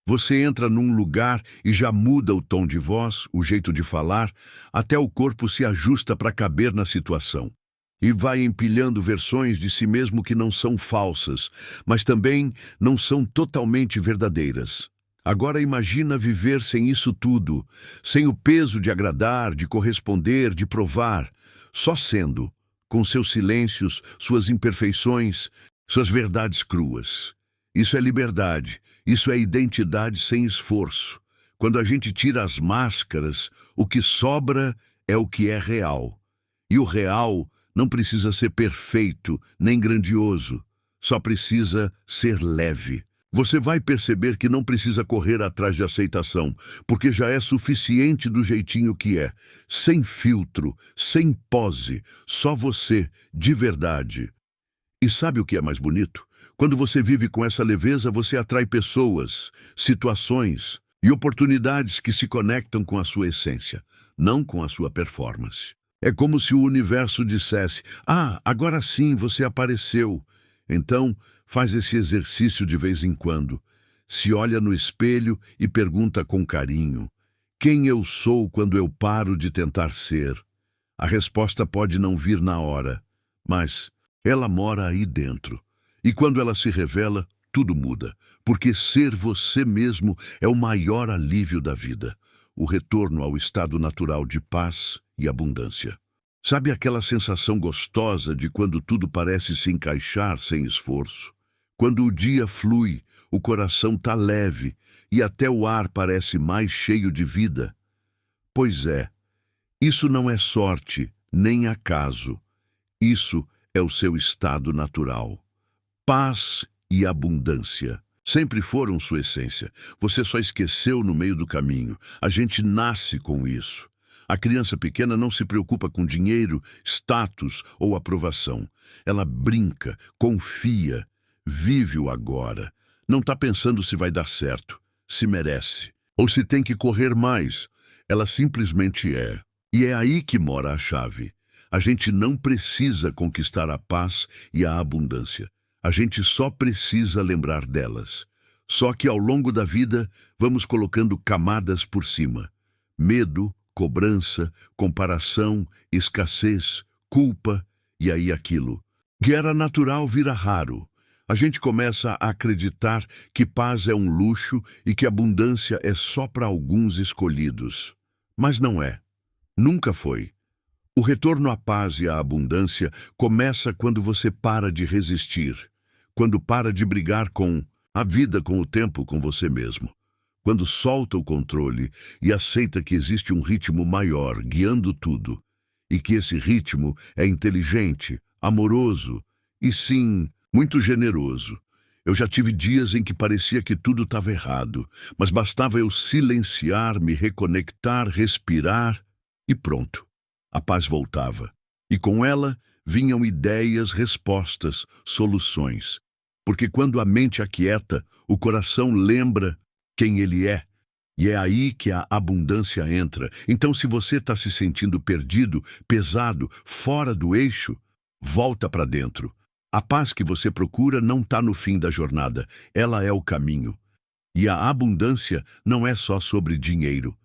Você entra num lugar e já muda o tom de voz, o jeito de falar, até o corpo se ajusta para caber na situação. E vai empilhando versões de si mesmo que não são falsas, mas também não são totalmente verdadeiras. Agora imagina viver sem isso tudo, sem o peso de agradar, de corresponder, de provar, só sendo, com seus silêncios, suas imperfeições, suas verdades cruas. Isso é liberdade, isso é identidade sem esforço. Quando a gente tira as máscaras, o que sobra é o que é real. E o real não precisa ser perfeito nem grandioso, só precisa ser leve. Você vai perceber que não precisa correr atrás de aceitação, porque já é suficiente do jeitinho que é, sem filtro, sem pose, só você, de verdade. E sabe o que é mais bonito? Quando você vive com essa leveza, você atrai pessoas, situações e oportunidades que se conectam com a sua essência, não com a sua performance. É como se o universo dissesse: "Ah, agora sim você apareceu. Então, faz esse exercício de vez em quando. Se olha no espelho e pergunta com carinho: quem eu sou quando eu paro de tentar ser?" A resposta pode não vir na hora, mas ela mora aí dentro. E quando ela se revela, tudo muda, porque ser você mesmo é o maior alívio da vida, o retorno ao estado natural de paz e abundância. Sabe aquela sensação gostosa de quando tudo parece se encaixar sem esforço? Quando o dia flui, o coração tá leve e até o ar parece mais cheio de vida? Pois é, isso não é sorte, nem acaso. Isso é o seu estado natural. Paz e abundância sempre foram sua essência. Você só esqueceu no meio do caminho. A gente nasce com isso. A criança pequena não se preocupa com dinheiro, status ou aprovação. Ela brinca, confia, vive o agora. Não está pensando se vai dar certo, se merece, ou se tem que correr mais. Ela simplesmente é. E é aí que mora a chave. A gente não precisa conquistar a paz e a abundância. A gente só precisa lembrar delas. Só que ao longo da vida, vamos colocando camadas por cima. Medo, cobrança, comparação, escassez, culpa e aí aquilo. Que era natural vira raro. A gente começa a acreditar que paz é um luxo e que abundância é só para alguns escolhidos. Mas não é. Nunca foi. O retorno à paz e à abundância começa quando você para de resistir, quando para de brigar com a vida, com o tempo, com você mesmo. Quando solta o controle e aceita que existe um ritmo maior guiando tudo, e que esse ritmo é inteligente, amoroso e, sim, muito generoso. Eu já tive dias em que parecia que tudo estava errado, mas bastava eu silenciar, me reconectar, respirar e pronto. A paz voltava. E com ela vinham ideias, respostas, soluções. Porque quando a mente aquieta, o coração lembra quem ele é. E é aí que a abundância entra. Então, se você está se sentindo perdido, pesado, fora do eixo, volta para dentro. A paz que você procura não está no fim da jornada. Ela é o caminho. E a abundância não é só sobre dinheiro.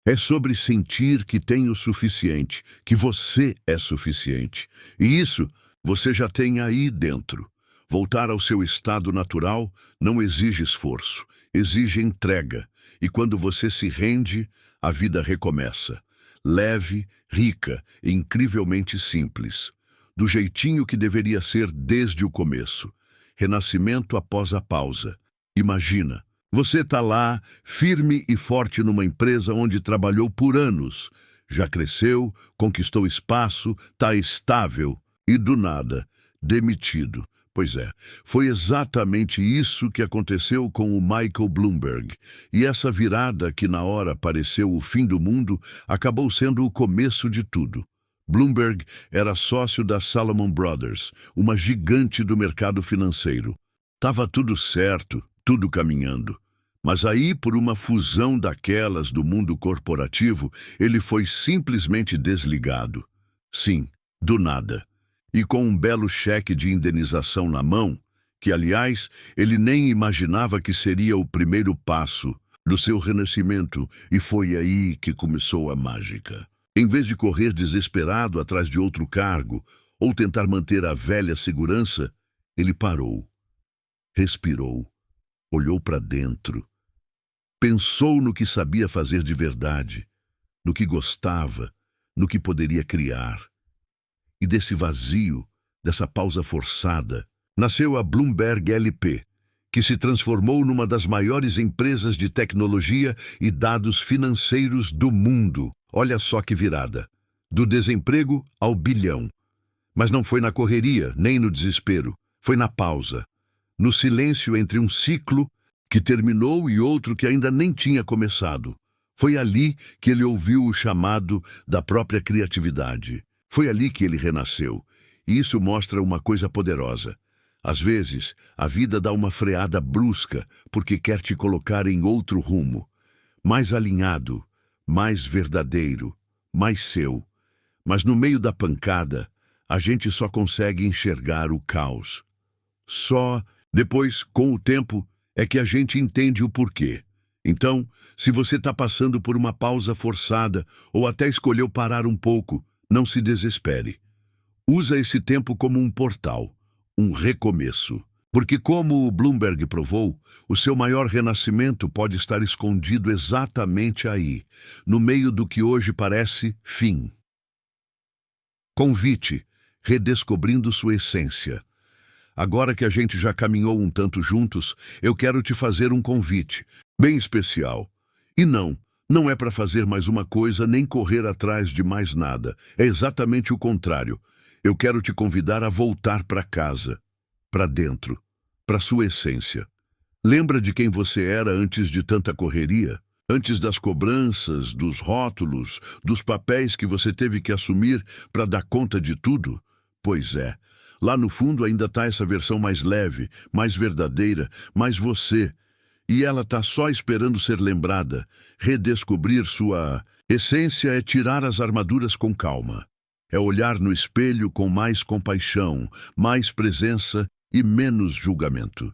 É sobre sentir que tem o suficiente, que você é suficiente. E isso você já tem aí dentro. Voltar ao seu estado natural não exige esforço, exige entrega. E quando você se rende, a vida recomeça. Leve, rica e incrivelmente simples. Do jeitinho que deveria ser desde o começo. Renascimento após a pausa. Imagina. Você está lá, firme e forte numa empresa onde trabalhou por anos. Já cresceu, conquistou espaço, está estável e, do nada, demitido. Pois é, foi exatamente isso que aconteceu com o Michael Bloomberg. E essa virada que na hora pareceu o fim do mundo, acabou sendo o começo de tudo. Bloomberg era sócio da Salomon Brothers, uma gigante do mercado financeiro. Tava tudo certo, tudo caminhando. Mas aí, por uma fusão daquelas do mundo corporativo, ele foi simplesmente desligado. Sim, do nada. E com um belo cheque de indenização na mão, que, aliás, ele nem imaginava que seria o primeiro passo do seu renascimento, e foi aí que começou a mágica. Em vez de correr desesperado atrás de outro cargo ou tentar manter a velha segurança, ele parou, respirou, olhou para dentro, pensou no que sabia fazer de verdade, no que gostava, no que poderia criar. E desse vazio, dessa pausa forçada, nasceu a Bloomberg LP, que se transformou numa das maiores empresas de tecnologia e dados financeiros do mundo. Olha só que virada. Do desemprego ao bilhão. Mas não foi na correria, nem no desespero. Foi na pausa. No silêncio entre um ciclo que terminou e outro que ainda nem tinha começado. Foi ali que ele ouviu o chamado da própria criatividade. Foi ali que ele renasceu. E isso mostra uma coisa poderosa. Às vezes, a vida dá uma freada brusca porque quer te colocar em outro rumo. Mais alinhado, mais verdadeiro, mais seu. Mas no meio da pancada, a gente só consegue enxergar o caos. Só depois, com o tempo, é que a gente entende o porquê. Então, se você está passando por uma pausa forçada ou até escolheu parar um pouco, não se desespere. Usa esse tempo como um portal, um recomeço. Porque, como o Bloomberg provou, o seu maior renascimento pode estar escondido exatamente aí, no meio do que hoje parece fim. Convite, redescobrindo sua essência. Agora que a gente já caminhou um tanto juntos, eu quero te fazer um convite, bem especial. E não é para fazer mais uma coisa nem correr atrás de mais nada. É exatamente o contrário. Eu quero te convidar a voltar para casa, para dentro, para sua essência. Lembra de quem você era antes de tanta correria? Antes das cobranças, dos rótulos, dos papéis que você teve que assumir para dar conta de tudo? Pois é, lá no fundo ainda está essa versão mais leve, mais verdadeira, mais você. E ela está só esperando ser lembrada. Redescobrir sua essência é tirar as armaduras com calma. É olhar no espelho com mais compaixão, mais presença e menos julgamento.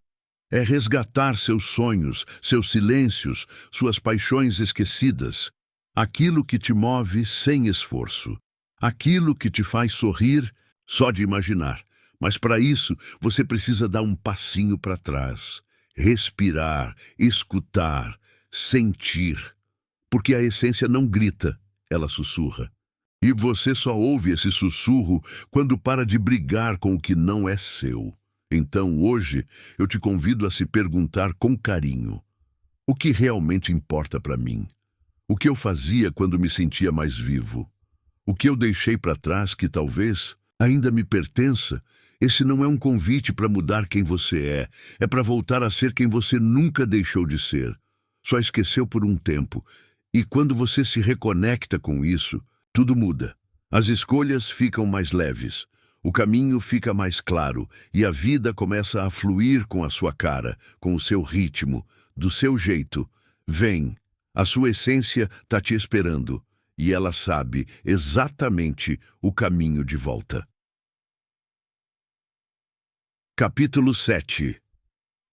É resgatar seus sonhos, seus silêncios, suas paixões esquecidas. Aquilo que te move sem esforço. Aquilo que te faz sorrir só de imaginar. Mas para isso, você precisa dar um passinho para trás. Respirar, escutar, sentir. Porque a essência não grita, ela sussurra. E você só ouve esse sussurro quando para de brigar com o que não é seu. Então, hoje, eu te convido a se perguntar com carinho: o que realmente importa para mim? O que eu fazia quando me sentia mais vivo? O que eu deixei para trás que talvez ainda me pertença? Esse não é um convite para mudar quem você é para voltar a ser quem você nunca deixou de ser. Só esqueceu por um tempo. E quando você se reconecta com isso, tudo muda. As escolhas ficam mais leves, o caminho fica mais claro e a vida começa a fluir com a sua cara, com o seu ritmo, do seu jeito. Vem, a sua essência está te esperando e ela sabe exatamente o caminho de volta. Capítulo 7.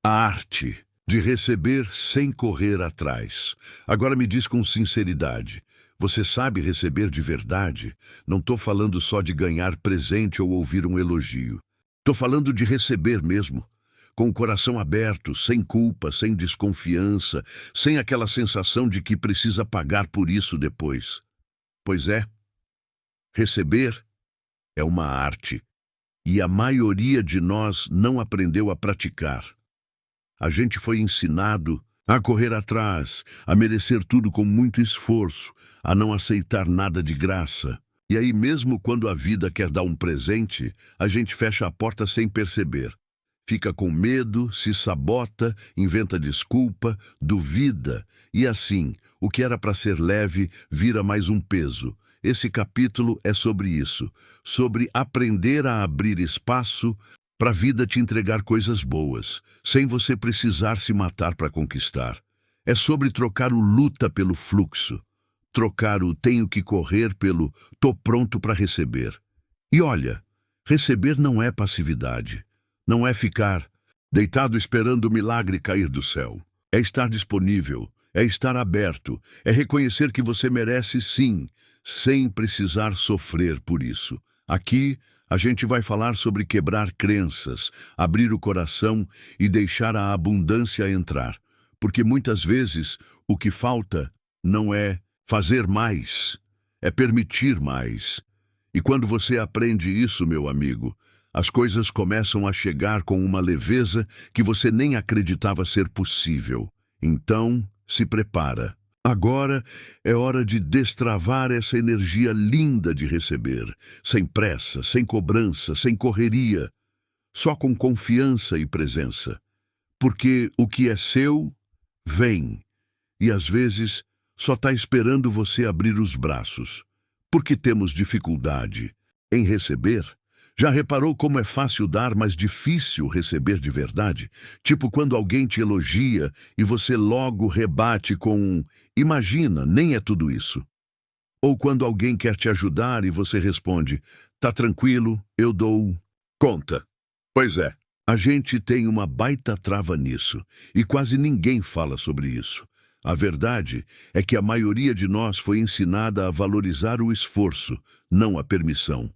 A arte de receber sem correr atrás. Agora me diz com sinceridade. Você sabe receber de verdade? Não estou falando só de ganhar presente ou ouvir um elogio. Estou falando de receber mesmo, com o coração aberto, sem culpa, sem desconfiança, sem aquela sensação de que precisa pagar por isso depois. Pois é, receber é uma arte, e a maioria de nós não aprendeu a praticar. A gente foi ensinado a correr atrás, a merecer tudo com muito esforço, a não aceitar nada de graça. E aí, mesmo quando a vida quer dar um presente, a gente fecha a porta sem perceber. Fica com medo, se sabota, inventa desculpa, duvida. E assim, o que era para ser leve vira mais um peso. Esse capítulo é sobre isso, sobre aprender a abrir espaço para a vida te entregar coisas boas, sem você precisar se matar para conquistar. É sobre trocar o luta pelo fluxo, trocar o tenho que correr pelo tô pronto para receber. E olha, receber não é passividade, não é ficar deitado esperando o milagre cair do céu. É estar disponível, é estar aberto, é reconhecer que você merece sim, sem precisar sofrer por isso. Aqui, a gente vai falar sobre quebrar crenças, abrir o coração e deixar a abundância entrar. Porque muitas vezes o que falta não é fazer mais, é permitir mais. E quando você aprende isso, meu amigo, as coisas começam a chegar com uma leveza que você nem acreditava ser possível. Então, se prepara. Agora é hora de destravar essa energia linda de receber, sem pressa, sem cobrança, sem correria, só com confiança e presença. Porque o que é seu, vem, e às vezes só está esperando você abrir os braços. Porque temos dificuldade em receber? Já reparou como é fácil dar, mas difícil receber de verdade? Tipo quando alguém te elogia e você logo rebate com um imagina, nem é tudo isso. Ou quando alguém quer te ajudar e você responde, tá tranquilo, eu dou conta. Pois é, a gente tem uma baita trava nisso, e quase ninguém fala sobre isso. A verdade é que a maioria de nós foi ensinada a valorizar o esforço, não a permissão.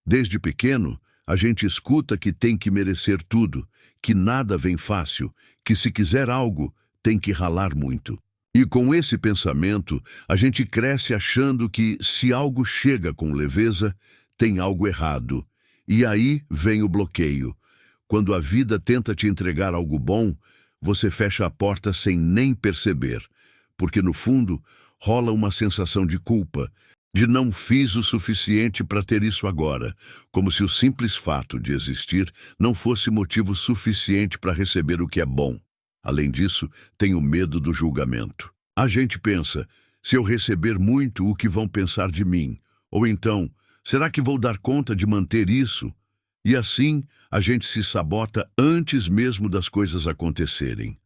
Desde pequeno, a gente escuta que tem que merecer tudo, que nada vem fácil, que se quiser algo, tem que ralar muito. E com esse pensamento, a gente cresce achando que se algo chega com leveza, tem algo errado. E aí vem o bloqueio. Quando a vida tenta te entregar algo bom, você fecha a porta sem nem perceber, porque no fundo rola uma sensação de culpa, de não fiz o suficiente para ter isso agora, como se o simples fato de existir não fosse motivo suficiente para receber o que é bom. Além disso, tenho medo do julgamento. A gente pensa, se eu receber muito, o que vão pensar de mim? Ou então, será que vou dar conta de manter isso? E assim, a gente se sabota antes mesmo das coisas acontecerem.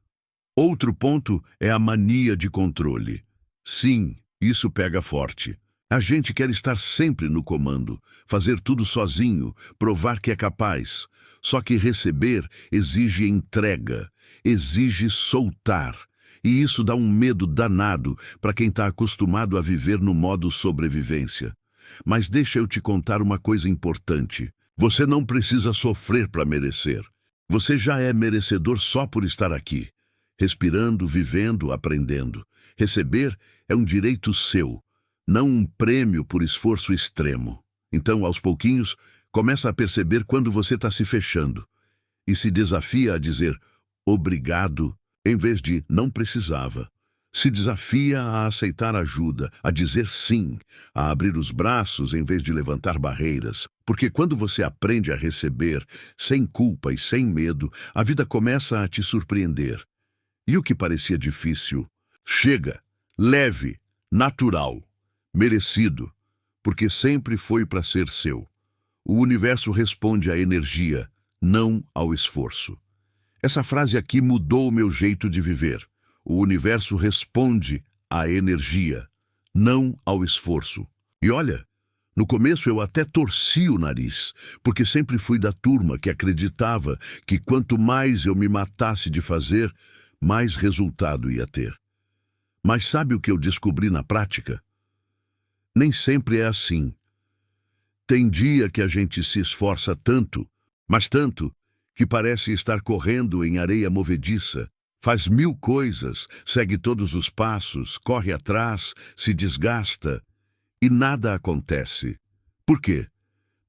Outro ponto é a mania de controle. Sim, isso pega forte. A gente quer estar sempre no comando, fazer tudo sozinho, provar que é capaz. Só que receber exige entrega, exige soltar. E isso dá um medo danado para quem está acostumado a viver no modo sobrevivência. Mas deixa eu te contar uma coisa importante. Você não precisa sofrer para merecer. Você já é merecedor só por estar aqui, respirando, vivendo, aprendendo. Receber é um direito seu, não um prêmio por esforço extremo. Então, aos pouquinhos, começa a perceber quando você está se fechando e se desafia a dizer obrigado em vez de não precisava. Se desafia a aceitar ajuda, a dizer sim, a abrir os braços em vez de levantar barreiras. Porque quando você aprende a receber, sem culpa e sem medo, a vida começa a te surpreender. E o que parecia difícil, chega, leve, natural, merecido, porque sempre foi para ser seu. O universo responde à energia, não ao esforço. Essa frase aqui mudou o meu jeito de viver. O universo responde à energia, não ao esforço. E olha, no começo eu até torci o nariz, porque sempre fui da turma que acreditava que quanto mais eu me matasse de fazer, mais resultado ia ter. Mas sabe o que eu descobri na prática? Nem sempre é assim. Tem dia que a gente se esforça tanto, mas tanto, que parece estar correndo em areia movediça. Faz 1000 coisas, segue todos os passos, corre atrás, se desgasta e nada acontece. Por quê?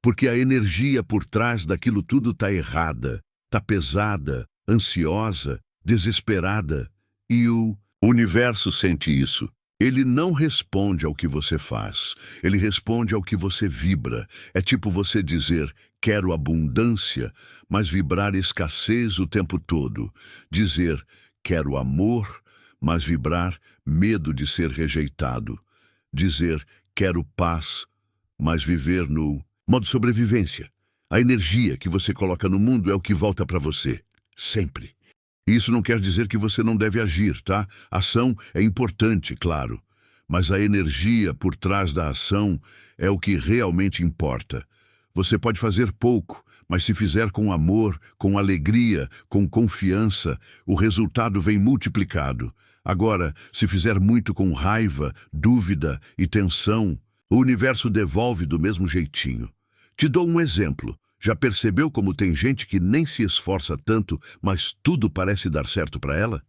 Porque a energia por trás daquilo tudo está errada, está pesada, ansiosa, desesperada. E o universo sente isso. Ele não responde ao que você faz, ele responde ao que você vibra. É tipo você dizer, quero abundância, mas vibrar escassez o tempo todo. Dizer, quero amor, mas vibrar medo de ser rejeitado. Dizer, quero paz, mas viver no modo sobrevivência. A energia que você coloca no mundo é o que volta para você. Sempre. Isso não quer dizer que você não deve agir, tá? Ação é importante, claro. Mas a energia por trás da ação é o que realmente importa. Você pode fazer pouco, mas se fizer com amor, com alegria, com confiança, o resultado vem multiplicado. Agora, se fizer muito com raiva, dúvida e tensão, o universo devolve do mesmo jeitinho. Te dou um exemplo. Já percebeu como tem gente que nem se esforça tanto, mas tudo parece dar certo para ela?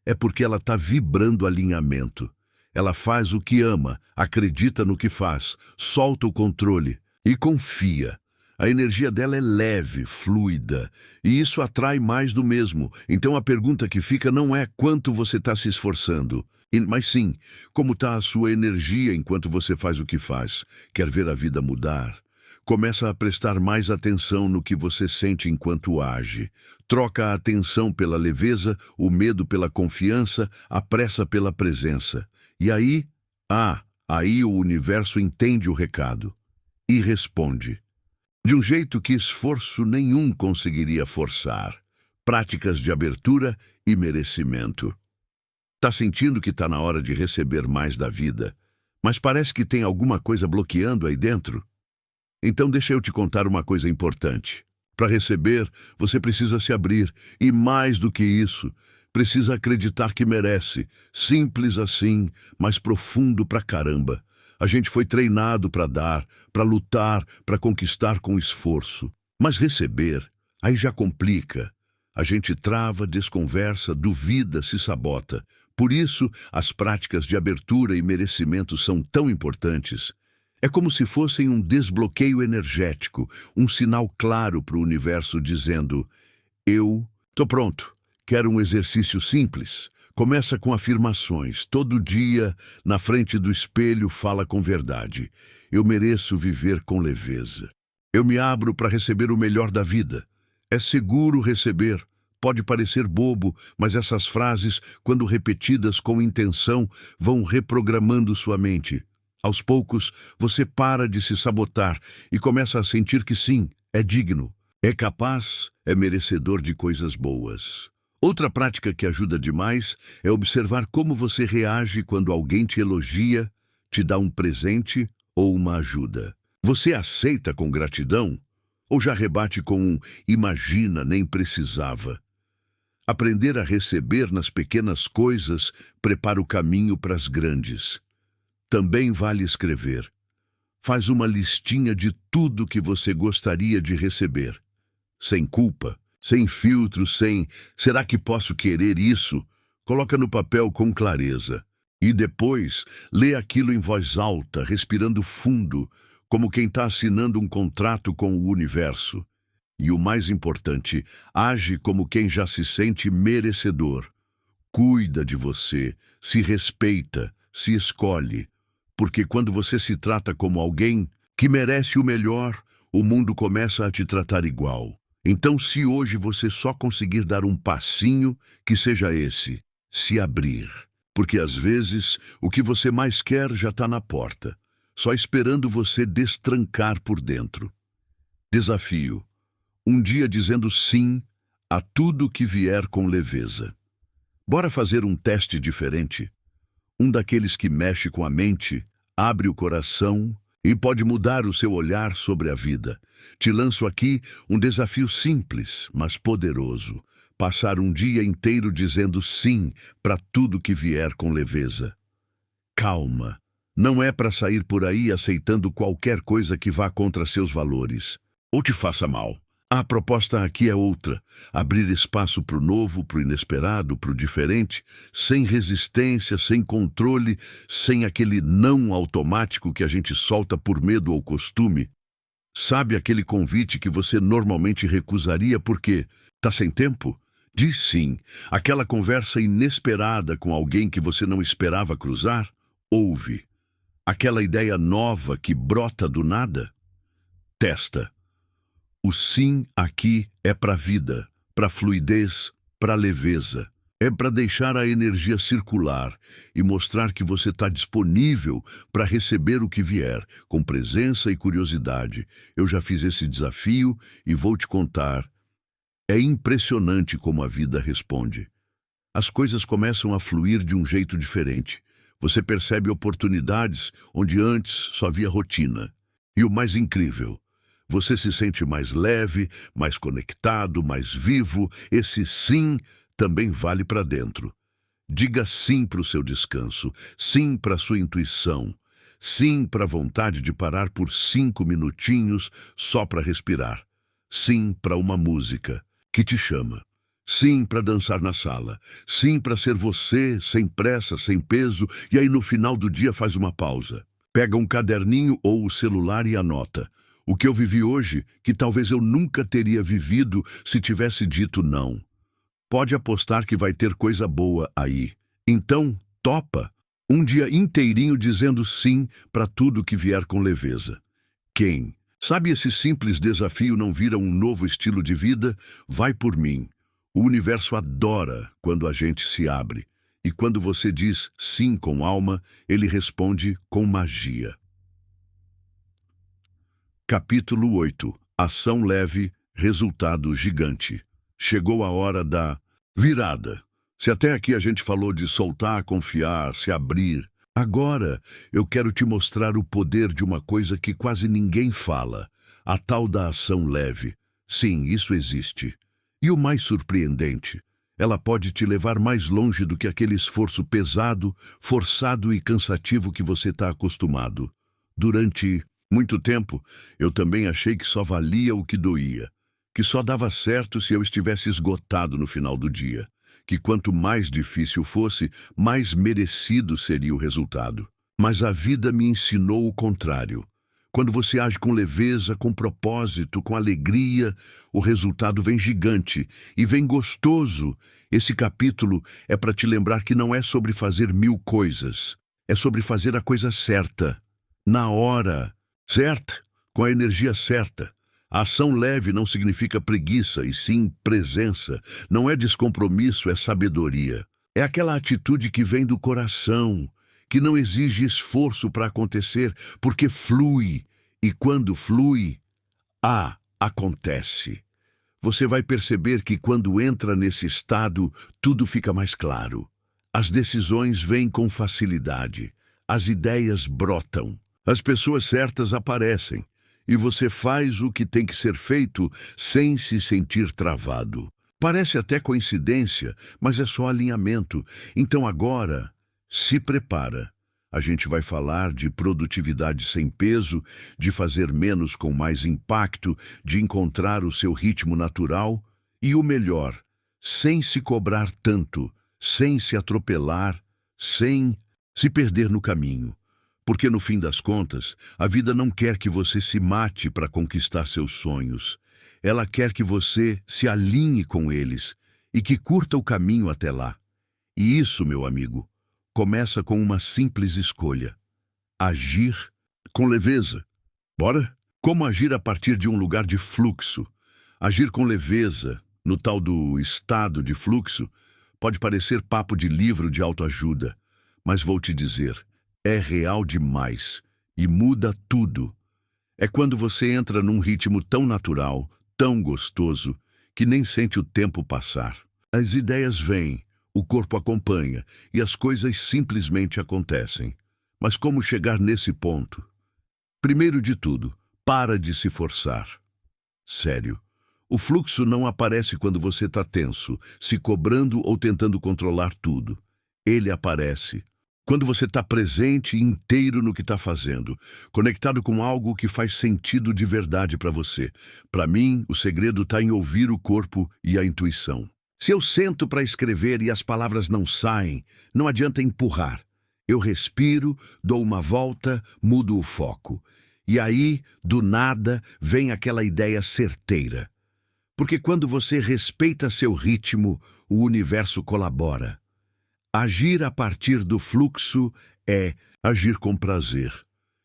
É porque ela está vibrando alinhamento. Ela faz o que ama, acredita no que faz, solta o controle e confia. A energia dela é leve, fluida, e isso atrai mais do mesmo. Então a pergunta que fica não é quanto você está se esforçando, mas sim, como está a sua energia enquanto você faz o que faz. Quer ver a vida mudar? Começa a prestar mais atenção no que você sente enquanto age. Troca a atenção pela leveza, o medo pela confiança, a pressa pela presença. E aí o universo entende o recado e responde. De um jeito que esforço nenhum conseguiria forçar. Práticas de abertura e merecimento. Tá sentindo que tá na hora de receber mais da vida, mas parece que tem alguma coisa bloqueando aí dentro? Então deixa eu te contar uma coisa importante. Para receber, você precisa se abrir, e mais do que isso, precisa acreditar que merece. Simples assim, mas profundo pra caramba. A gente foi treinado para dar, para lutar, para conquistar com esforço. Mas receber, aí já complica. A gente trava, desconversa, duvida, se sabota. Por isso, as práticas de abertura e merecimento são tão importantes. É como se fossem um desbloqueio energético, um sinal claro para o universo dizendo: eu tô pronto, quero um exercício simples. Começa com afirmações. Todo dia, na frente do espelho, fala com verdade. Eu mereço viver com leveza. Eu me abro para receber o melhor da vida. É seguro receber. Pode parecer bobo, mas essas frases, quando repetidas com intenção, vão reprogramando sua mente. Aos poucos, você para de se sabotar e começa a sentir que sim, é digno, é capaz, é merecedor de coisas boas. Outra prática que ajuda demais é observar como você reage quando alguém te elogia, te dá um presente ou uma ajuda. Você aceita com gratidão ou já rebate com um imagina, nem precisava? Aprender a receber nas pequenas coisas prepara o caminho para as grandes. Também vale escrever. Faz uma listinha de tudo que você gostaria de receber. Sem culpa, sem filtro, sem será que posso querer isso? Coloca no papel com clareza. E depois, lê aquilo em voz alta, respirando fundo, como quem está assinando um contrato com o universo. E o mais importante, age como quem já se sente merecedor. Cuida de você, se respeita, se escolhe. Porque quando você se trata como alguém que merece o melhor, o mundo começa a te tratar igual. Então, se hoje você só conseguir dar um passinho, que seja esse, se abrir. Porque às vezes, o que você mais quer já está na porta, só esperando você destrancar por dentro. Desafio. Um dia dizendo sim a tudo que vier com leveza. Bora fazer um teste diferente? Um daqueles que mexe com a mente, abre o coração e pode mudar o seu olhar sobre a vida. Te lanço aqui um desafio simples, mas poderoso. Passar um dia inteiro dizendo sim para tudo que vier com leveza. Calma. Não é para sair por aí aceitando qualquer coisa que vá contra seus valores ou te faça mal. A proposta aqui é outra, abrir espaço para o novo, para o inesperado, para o diferente, sem resistência, sem controle, sem aquele não automático que a gente solta por medo ou costume. Sabe aquele convite que você normalmente recusaria porque tá sem tempo? Diz sim. Aquela conversa inesperada com alguém que você não esperava cruzar? Ouve. Aquela ideia nova que brota do nada? Testa. O sim aqui é para a vida, para a fluidez, para a leveza. É para deixar a energia circular e mostrar que você está disponível para receber o que vier, com presença e curiosidade. Eu já fiz esse desafio e vou te contar. É impressionante como a vida responde. As coisas começam a fluir de um jeito diferente. Você percebe oportunidades onde antes só havia rotina. E o mais incrível, você se sente mais leve, mais conectado, mais vivo. Esse sim também vale para dentro. Diga sim para o seu descanso, sim para a sua intuição, sim para a vontade de parar por 5 minutinhos só para respirar, sim para uma música que te chama, sim para dançar na sala, sim para ser você, sem pressa, sem peso, e aí no final do dia faz uma pausa. Pega um caderninho ou o celular e anota. O que eu vivi hoje, que talvez eu nunca teria vivido se tivesse dito não. Pode apostar que vai ter coisa boa aí. Então, topa. Um dia inteirinho dizendo sim para tudo que vier com leveza. Quem? Sabe, esse simples desafio não vira um novo estilo de vida? Vai por mim. O universo adora quando a gente se abre. E quando você diz sim com alma, ele responde com magia. Capítulo 8. Ação leve, resultado gigante. Chegou a hora da virada. Se até aqui a gente falou de soltar, confiar, se abrir, agora eu quero te mostrar o poder de uma coisa que quase ninguém fala, a tal da ação leve. Sim, isso existe. E o mais surpreendente, ela pode te levar mais longe do que aquele esforço pesado, forçado e cansativo que você está acostumado. Durante muito tempo, eu também achei que só valia o que doía, que só dava certo se eu estivesse esgotado no final do dia, que quanto mais difícil fosse, mais merecido seria o resultado. Mas a vida me ensinou o contrário. Quando você age com leveza, com propósito, com alegria, o resultado vem gigante e vem gostoso. Esse capítulo é para te lembrar que não é sobre fazer 1000 coisas, é sobre fazer a coisa certa, na hora certa, com a energia certa. A ação leve não significa preguiça, e sim presença. Não é descompromisso, é sabedoria. É aquela atitude que vem do coração, que não exige esforço para acontecer, porque flui. E quando flui, acontece. Você vai perceber que quando entra nesse estado, tudo fica mais claro. As decisões vêm com facilidade. As ideias brotam. As pessoas certas aparecem. E você faz o que tem que ser feito sem se sentir travado. Parece até coincidência, mas é só alinhamento. Então agora, se prepara. A gente vai falar de produtividade sem peso, de fazer menos com mais impacto, de encontrar o seu ritmo natural e o melhor, sem se cobrar tanto, sem se atropelar, sem se perder no caminho. Porque no fim das contas, a vida não quer que você se mate para conquistar seus sonhos. Ela quer que você se alinhe com eles e que curta o caminho até lá. E isso, meu amigo, começa com uma simples escolha: agir com leveza. Bora? Como agir a partir de um lugar de fluxo? Agir com leveza, no tal do estado de fluxo, pode parecer papo de livro de autoajuda, mas vou te dizer, é real demais e muda tudo. É quando você entra num ritmo tão natural, tão gostoso, que nem sente o tempo passar. As ideias vêm, o corpo acompanha e as coisas simplesmente acontecem. Mas como chegar nesse ponto? Primeiro de tudo, para de se forçar. Sério. O fluxo não aparece quando você está tenso, se cobrando ou tentando controlar tudo. Ele aparece quando você está presente e inteiro no que está fazendo, conectado com algo que faz sentido de verdade para você. Para mim, o segredo está em ouvir o corpo e a intuição. Se eu sento para escrever e as palavras não saem, não adianta empurrar. Eu respiro, dou uma volta, mudo o foco. E aí, do nada, vem aquela ideia certeira. Porque quando você respeita seu ritmo, o universo colabora. Agir a partir do fluxo é agir com prazer.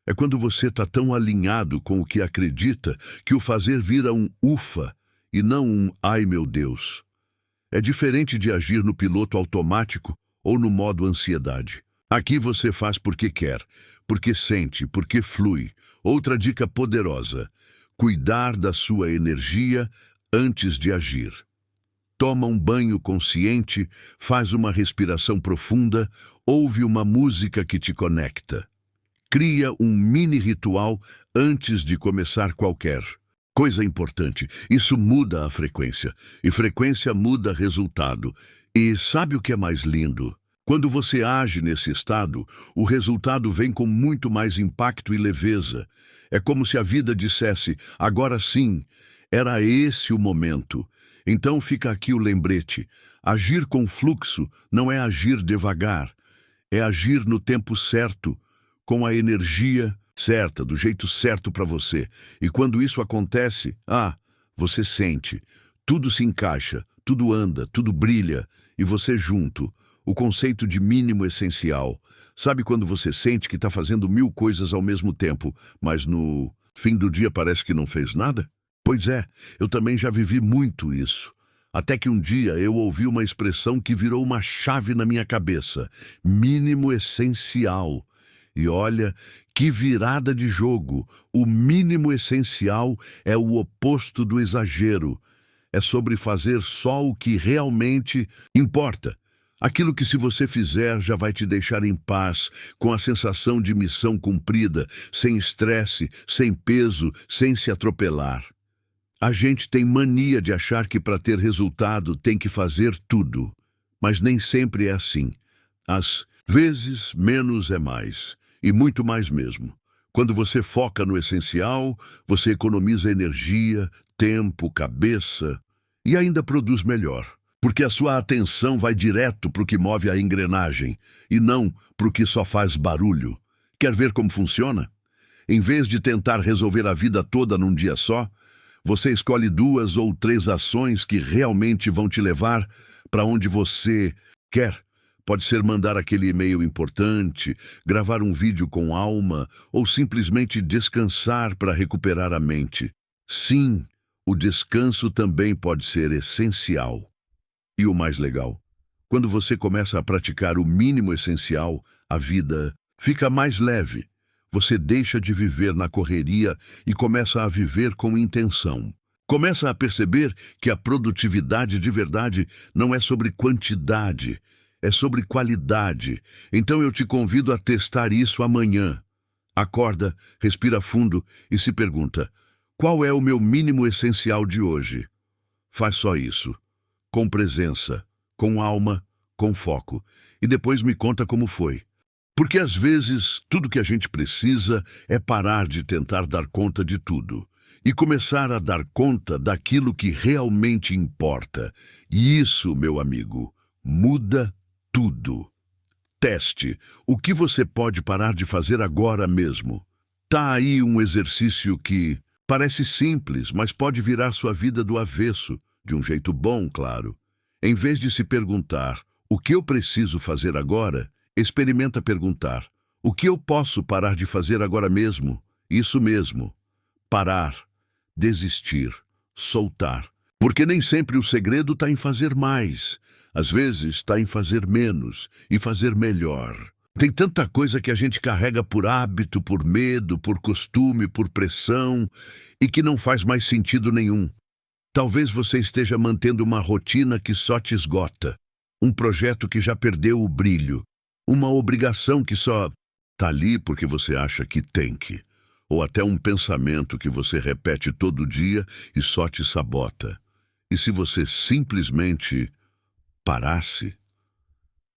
É quando você está tão alinhado com o que acredita que o fazer vira um ufa e não um ai meu Deus. É diferente de agir no piloto automático ou no modo ansiedade. Aqui você faz porque quer, porque sente, porque flui. Outra dica poderosa: cuidar da sua energia antes de agir. Toma um banho consciente, faz uma respiração profunda, ouve uma música que te conecta. Cria um mini ritual antes de começar qualquer coisa importante. Isso muda a frequência, e frequência muda resultado. E sabe o que é mais lindo? Quando você age nesse estado, o resultado vem com muito mais impacto e leveza. É como se a vida dissesse: agora sim, era esse o momento. Então fica aqui o lembrete: agir com fluxo não é agir devagar, é agir no tempo certo, com a energia certa, do jeito certo para você. E quando isso acontece, você sente, tudo se encaixa, tudo anda, tudo brilha, e você junto. O conceito de mínimo essencial. Sabe quando você sente que está fazendo 1000 coisas ao mesmo tempo, mas no fim do dia parece que não fez nada? Pois é, eu também já vivi muito isso. Até que um dia eu ouvi uma expressão que virou uma chave na minha cabeça: mínimo essencial. E olha, que virada de jogo! O mínimo essencial é o oposto do exagero. É sobre fazer só o que realmente importa. Aquilo que, se você fizer, já vai te deixar em paz, com a sensação de missão cumprida, sem estresse, sem peso, sem se atropelar. A gente tem mania de achar que para ter resultado tem que fazer tudo, mas nem sempre é assim. Às vezes, menos é mais, e muito mais mesmo. Quando você foca no essencial, você economiza energia, tempo, cabeça e ainda produz melhor. Porque a sua atenção vai direto para o que move a engrenagem e não para o que só faz barulho. Quer ver como funciona? Em vez de tentar resolver a vida toda num dia só, você escolhe 2 ou 3 ações que realmente vão te levar para onde você quer. Pode ser mandar aquele e-mail importante, gravar um vídeo com alma ou simplesmente descansar para recuperar a mente. Sim, o descanso também pode ser essencial. E o mais legal, quando você começa a praticar o mínimo essencial, a vida fica mais leve. Você deixa de viver na correria e começa a viver com intenção. Começa a perceber que a produtividade de verdade não é sobre quantidade, é sobre qualidade. Então eu te convido a testar isso amanhã. Acorda, respira fundo e se pergunta: qual é o meu mínimo essencial de hoje? Faz só isso. Com presença, com alma, com foco. E depois me conta como foi. Porque às vezes tudo que a gente precisa é parar de tentar dar conta de tudo e começar a dar conta daquilo que realmente importa. E isso, meu amigo, muda tudo. Teste. O que você pode parar de fazer agora mesmo? Tá aí um exercício que parece simples, mas pode virar sua vida do avesso. De um jeito bom, claro. Em vez de se perguntar: o que eu preciso fazer agora? Experimenta perguntar: o que eu posso parar de fazer agora mesmo? Isso mesmo. Parar, desistir, soltar. Porque nem sempre o segredo está em fazer mais. Às vezes está em fazer menos e fazer melhor. Tem tanta coisa que a gente carrega por hábito, por medo, por costume, por pressão, e que não faz mais sentido nenhum. Talvez você esteja mantendo uma rotina que só te esgota, um projeto que já perdeu o brilho, uma obrigação que só está ali porque você acha que tem que, ou até um pensamento que você repete todo dia e só te sabota. E se você simplesmente parasse?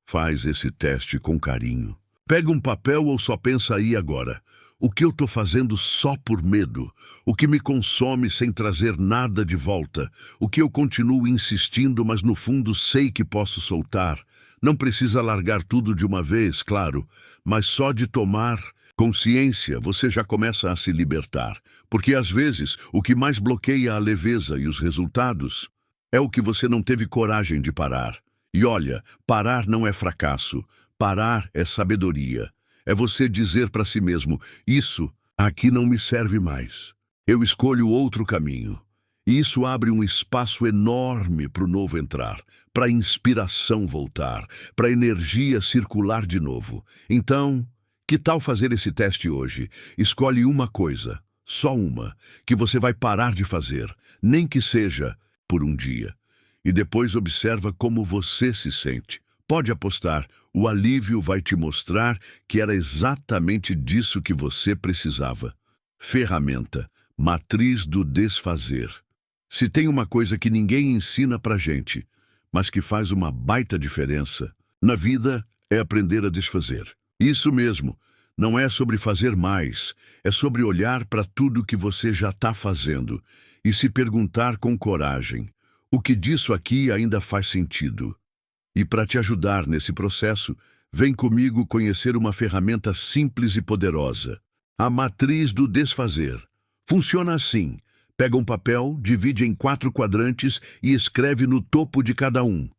Faz esse teste com carinho. Pega um papel ou só pensa aí agora. O que eu estou fazendo só por medo? O que me consome sem trazer nada de volta? O que eu continuo insistindo, mas no fundo sei que posso soltar? Não precisa largar tudo de uma vez, claro, mas só de tomar consciência você já começa a se libertar. Porque às vezes o que mais bloqueia a leveza e os resultados é o que você não teve coragem de parar. E olha, parar não é fracasso, parar é sabedoria. É você dizer para si mesmo: isso aqui não me serve mais. Eu escolho outro caminho. E isso abre um espaço enorme para o novo entrar, para a inspiração voltar, para a energia circular de novo. Então, que tal fazer esse teste hoje? Escolhe uma coisa, só uma, que você vai parar de fazer, nem que seja por um dia. E depois observa como você se sente. Pode apostar, o alívio vai te mostrar que era exatamente disso que você precisava. Ferramenta, matriz do desfazer. Se tem uma coisa que ninguém ensina pra gente, mas que faz uma baita diferença na vida, é aprender a desfazer. Isso mesmo, não é sobre fazer mais, é sobre olhar para tudo que você já está fazendo e se perguntar com coragem: o que disso aqui ainda faz sentido? E para te ajudar nesse processo, vem comigo conhecer uma ferramenta simples e poderosa: a matriz do desfazer. Funciona assim. Pega um papel, divide em 4 quadrantes e escreve no topo de cada um: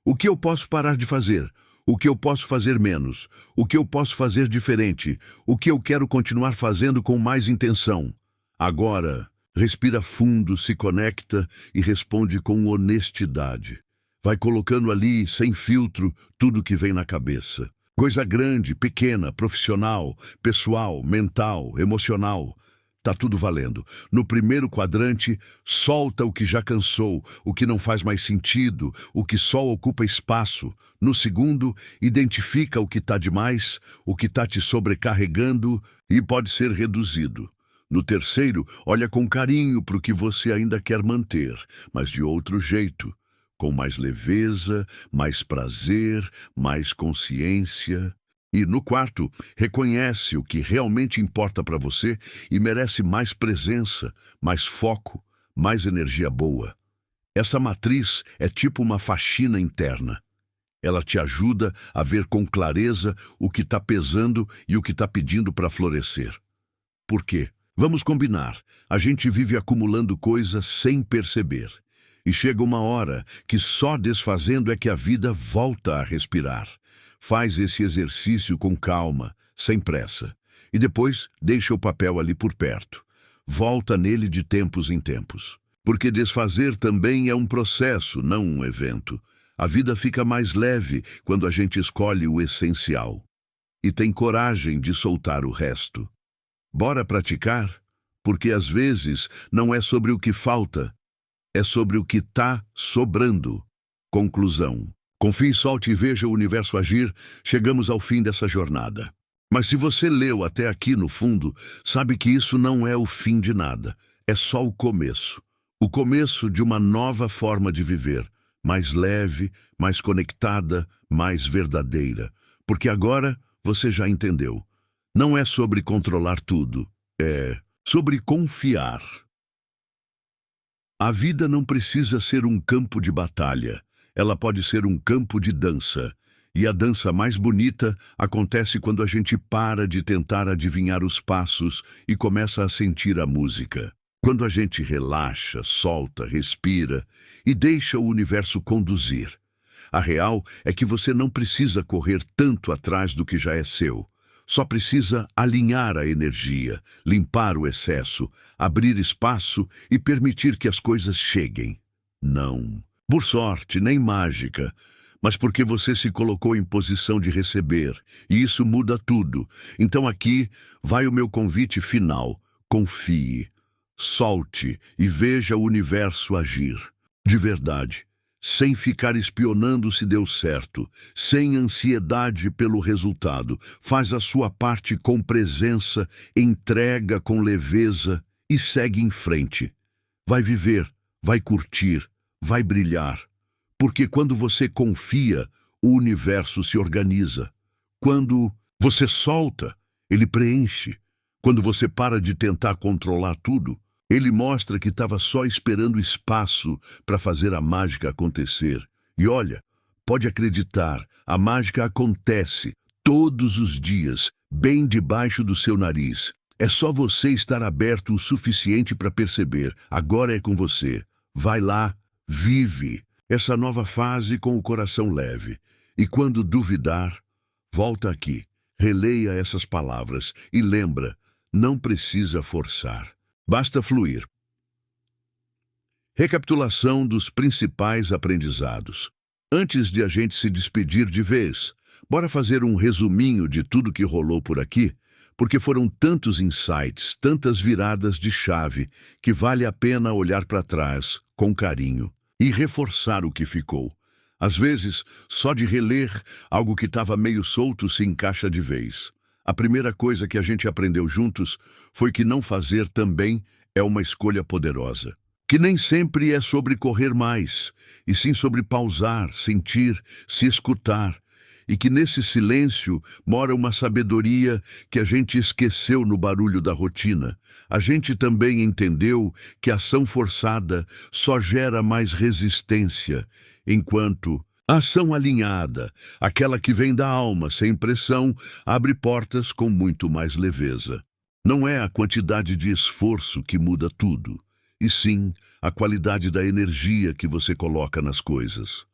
o que eu posso parar de fazer? O que eu posso fazer menos? O que eu posso fazer diferente? O que eu quero continuar fazendo com mais intenção? Agora, respira fundo, se conecta e responde com honestidade. Vai colocando ali, sem filtro, tudo que vem na cabeça. Coisa grande, pequena, profissional, pessoal, mental, emocional. Tá tudo valendo. No primeiro quadrante, solta o que já cansou, o que não faz mais sentido, o que só ocupa espaço. No segundo, identifica o que tá demais, o que tá te sobrecarregando e pode ser reduzido. No terceiro, olha com carinho para o que você ainda quer manter, mas de outro jeito, com mais leveza, mais prazer, mais consciência. E no quarto, reconhece o que realmente importa para você e merece mais presença, mais foco, mais energia boa. Essa matriz é tipo uma faxina interna. Ela te ajuda a ver com clareza o que está pesando e o que está pedindo para florescer. Por quê? Vamos combinar, a gente vive acumulando coisas sem perceber. E chega uma hora que só desfazendo é que a vida volta a respirar. Faz esse exercício com calma, sem pressa. E depois deixa o papel ali por perto. Volta nele de tempos em tempos. Porque desfazer também é um processo, não um evento. A vida fica mais leve quando a gente escolhe o essencial. E tem coragem de soltar o resto. Bora praticar? Porque às vezes não é sobre o que falta, é sobre o que está sobrando. Conclusão. Confie, solte e veja o universo agir. Chegamos ao fim dessa jornada. Mas se você leu até aqui no fundo, sabe que isso não é o fim de nada. É só o começo. O começo de uma nova forma de viver. Mais leve, mais conectada, mais verdadeira. Porque agora você já entendeu. Não é sobre controlar tudo. É sobre confiar. A vida não precisa ser um campo de batalha. Ela pode ser um campo de dança. E a dança mais bonita acontece quando a gente para de tentar adivinhar os passos e começa a sentir a música. Quando a gente relaxa, solta, respira e deixa o universo conduzir. A real é que você não precisa correr tanto atrás do que já é seu. Só precisa alinhar a energia, limpar o excesso, abrir espaço e permitir que as coisas cheguem. Não por sorte, nem mágica, mas porque você se colocou em posição de receber, e isso muda tudo. Então aqui vai o meu convite final. Confie, solte e veja o universo agir. De verdade, sem ficar espionando se deu certo, sem ansiedade pelo resultado. Faz a sua parte com presença, entrega com leveza e segue em frente. Vai viver, vai curtir, vai brilhar, porque quando você confia, o universo se organiza. Quando você solta, ele preenche. Quando você para de tentar controlar tudo, ele mostra que estava só esperando espaço para fazer a mágica acontecer. E olha, pode acreditar, a mágica acontece todos os dias, bem debaixo do seu nariz. É só você estar aberto o suficiente para perceber. Agora é com você. Vai lá. Vive essa nova fase com o coração leve. E quando duvidar, volta aqui, releia essas palavras e lembra, não precisa forçar, basta fluir. Recapitulação dos principais aprendizados. Antes de a gente se despedir de vez, bora fazer um resuminho de tudo que rolou por aqui, porque foram tantos insights, tantas viradas de chave, que vale a pena olhar para trás com carinho e reforçar o que ficou. Às vezes, só de reler, algo que estava meio solto se encaixa de vez. A primeira coisa que a gente aprendeu juntos foi que não fazer também é uma escolha poderosa. Que nem sempre é sobre correr mais, e sim sobre pausar, sentir, se escutar. E que nesse silêncio mora uma sabedoria que a gente esqueceu no barulho da rotina. A gente também entendeu que a ação forçada só gera mais resistência, enquanto a ação alinhada, aquela que vem da alma, sem pressão, abre portas com muito mais leveza. Não é a quantidade de esforço que muda tudo, e sim a qualidade da energia que você coloca nas coisas.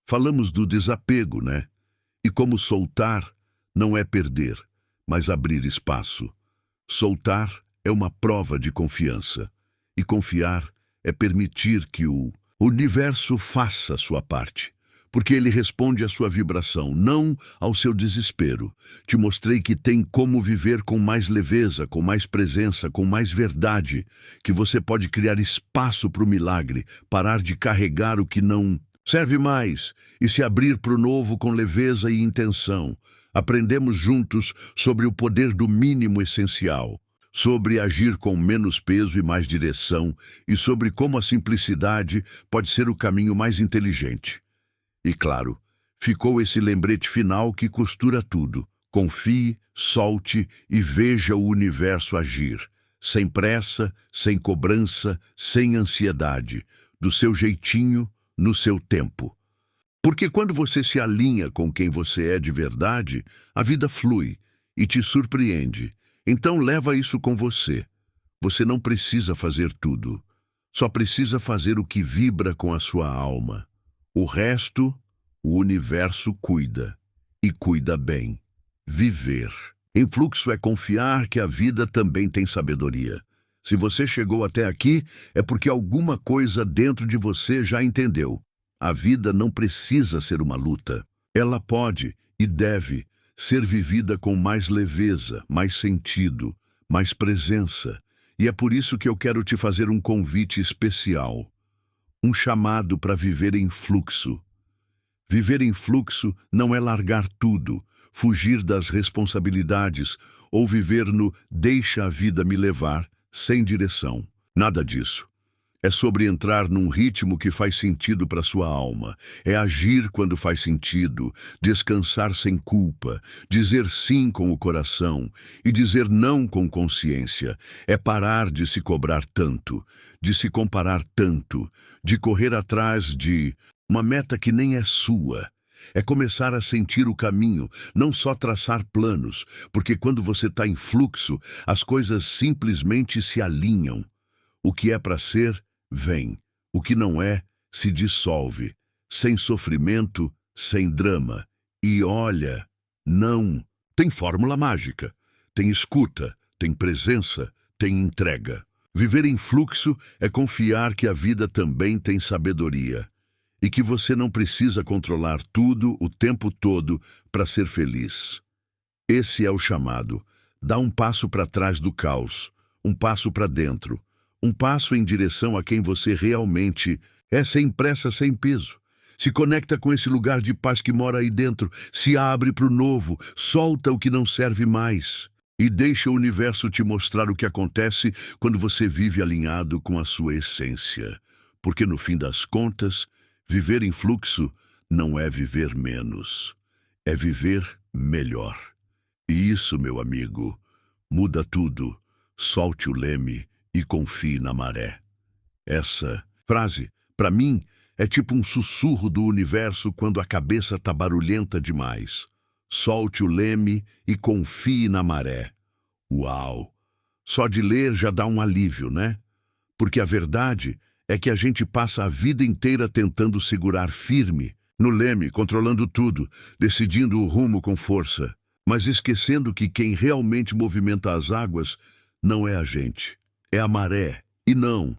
Falamos do desapego, né? E como soltar não é perder, mas abrir espaço. Soltar é uma prova de confiança, e confiar é permitir que o universo faça a sua parte, porque ele responde à sua vibração, não ao seu desespero. Te mostrei que tem como viver com mais leveza, com mais presença, com mais verdade, que você pode criar espaço para o milagre, parar de carregar o que não serve mais e se abrir para o novo com leveza e intenção. Aprendemos juntos sobre o poder do mínimo essencial, sobre agir com menos peso e mais direção, e sobre como a simplicidade pode ser o caminho mais inteligente. E claro, ficou esse lembrete final que costura tudo. Confie, solte e veja o universo agir. Sem pressa, sem cobrança, sem ansiedade. Do seu jeitinho, no seu tempo. Porque quando você se alinha com quem você é de verdade, a vida flui e te surpreende. Então leva isso com você. Você não precisa fazer tudo. Só precisa fazer o que vibra com a sua alma. O resto, o universo cuida, e cuida bem. Viver. Em fluxo é confiar que a vida também tem sabedoria. Se você chegou até aqui, é porque alguma coisa dentro de você já entendeu. A vida não precisa ser uma luta. Ela pode e deve ser vivida com mais leveza, mais sentido, mais presença. E é por isso que eu quero te fazer um convite especial. Um chamado para viver em fluxo. Viver em fluxo não é largar tudo, fugir das responsabilidades ou viver no deixa a vida me levar, sem direção. Nada disso. É sobre entrar num ritmo que faz sentido para sua alma. É agir quando faz sentido, descansar sem culpa, dizer sim com o coração e dizer não com consciência. É parar de se cobrar tanto, de se comparar tanto, de correr atrás de uma meta que nem é sua. É começar a sentir o caminho, não só traçar planos, porque quando você está em fluxo, as coisas simplesmente se alinham. O que é para ser, vem. O que não é, se dissolve. Sem sofrimento, sem drama. E olha, não tem fórmula mágica. Tem escuta, tem presença, tem entrega. Viver em fluxo é confiar que a vida também tem sabedoria. E que você não precisa controlar tudo o tempo todo para ser feliz. Esse é o chamado. Dá um passo para trás do caos, um passo para dentro, um passo em direção a quem você realmente é, sem pressa, sem peso. Se conecta com esse lugar de paz que mora aí dentro, se abre para o novo, solta o que não serve mais e deixa o universo te mostrar o que acontece quando você vive alinhado com a sua essência. Porque no fim das contas, viver em fluxo não é viver menos, é viver melhor. E isso, meu amigo, muda tudo. Solte o leme e confie na maré. Essa frase, para mim, é tipo um sussurro do universo quando a cabeça tá barulhenta demais. Solte o leme e confie na maré. Uau! Só de ler já dá um alívio, né? Porque a verdade é que a gente passa a vida inteira tentando segurar firme no leme, controlando tudo, decidindo o rumo com força, mas esquecendo que quem realmente movimenta as águas não é a gente, é a maré. E não,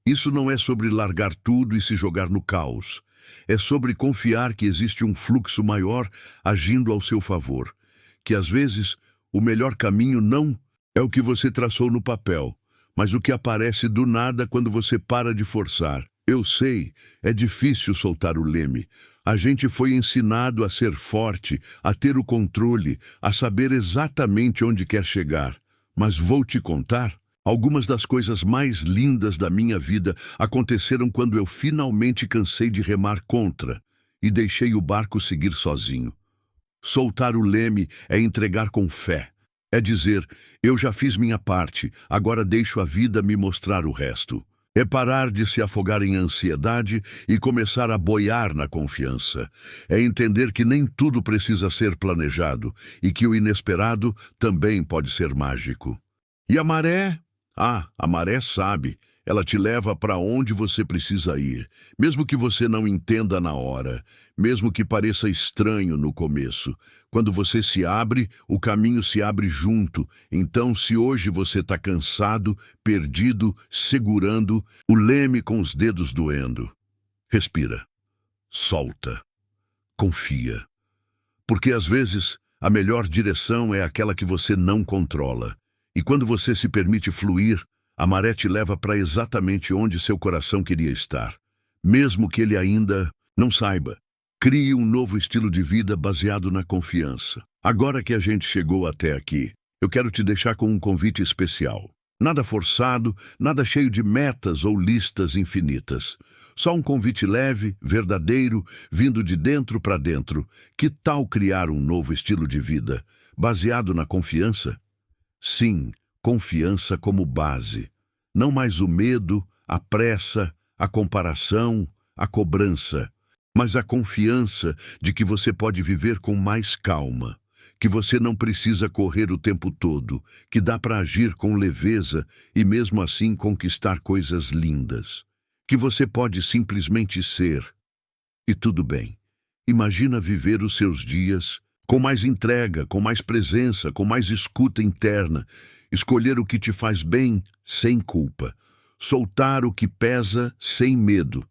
Isso não é sobre largar tudo e se jogar no caos. É sobre confiar que existe um fluxo maior agindo ao seu favor. Que às vezes o melhor caminho não é o que você traçou no papel, mas o que aparece do nada quando você para de forçar. Eu sei, é difícil soltar o leme. A gente foi ensinado a ser forte, a ter o controle, a saber exatamente onde quer chegar. Mas vou te contar. Algumas das coisas mais lindas da minha vida aconteceram quando eu finalmente cansei de remar contra e deixei o barco seguir sozinho. Soltar o leme é entregar com fé. É dizer, eu já fiz minha parte, agora deixo a vida me mostrar o resto. É parar de se afogar em ansiedade e começar a boiar na confiança. É entender que nem tudo precisa ser planejado e que o inesperado também pode ser mágico. E a maré? A maré sabe. Ela te leva para onde você precisa ir, mesmo que você não entenda na hora, mesmo que pareça estranho no começo. Quando você se abre, o caminho se abre junto. Então, se hoje você está cansado, perdido, segurando o leme com os dedos doendo, respira, solta, confia. Porque às vezes a melhor direção é aquela que você não controla. E quando você se permite fluir, a maré te leva para exatamente onde seu coração queria estar, mesmo que ele ainda não saiba. Crie um novo estilo de vida baseado na confiança. Agora que a gente chegou até aqui, eu quero te deixar com um convite especial. Nada forçado, nada cheio de metas ou listas infinitas. Só um convite leve, verdadeiro, vindo de dentro para dentro. Que tal criar um novo estilo de vida, baseado na confiança? Sim, confiança como base. Não mais o medo, a pressa, a comparação, a cobrança, mas a confiança de que você pode viver com mais calma, que você não precisa correr o tempo todo, que dá para agir com leveza e mesmo assim conquistar coisas lindas, que você pode simplesmente ser. E tudo bem. Imagina viver os seus dias com mais entrega, com mais presença, com mais escuta interna, escolher o que te faz bem sem culpa, soltar o que pesa sem medo,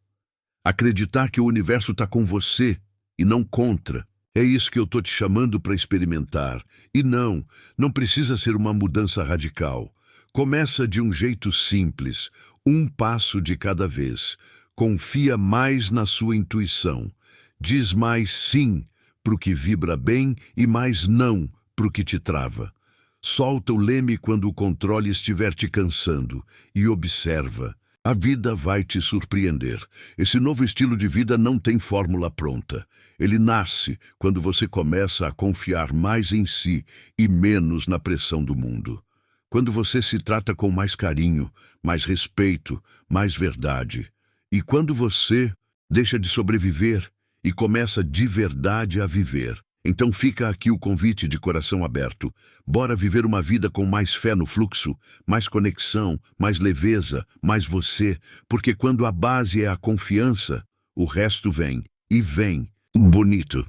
acreditar que o universo está com você e não contra. É isso que eu estou te chamando para experimentar. E não precisa ser uma mudança radical. Começa de um jeito simples, um passo de cada vez. Confia mais na sua intuição. Diz mais sim para o que vibra bem e mais não para o que te trava. Solta o leme quando o controle estiver te cansando e observa. A vida vai te surpreender. Esse novo estilo de vida não tem fórmula pronta. Ele nasce quando você começa a confiar mais em si e menos na pressão do mundo. Quando você se trata com mais carinho, mais respeito, mais verdade. E quando você deixa de sobreviver e começa de verdade a viver. Então fica aqui o convite de coração aberto. Bora viver uma vida com mais fé no fluxo, mais conexão, mais leveza, mais você. Porque quando a base é a confiança, o resto vem. E vem bonito.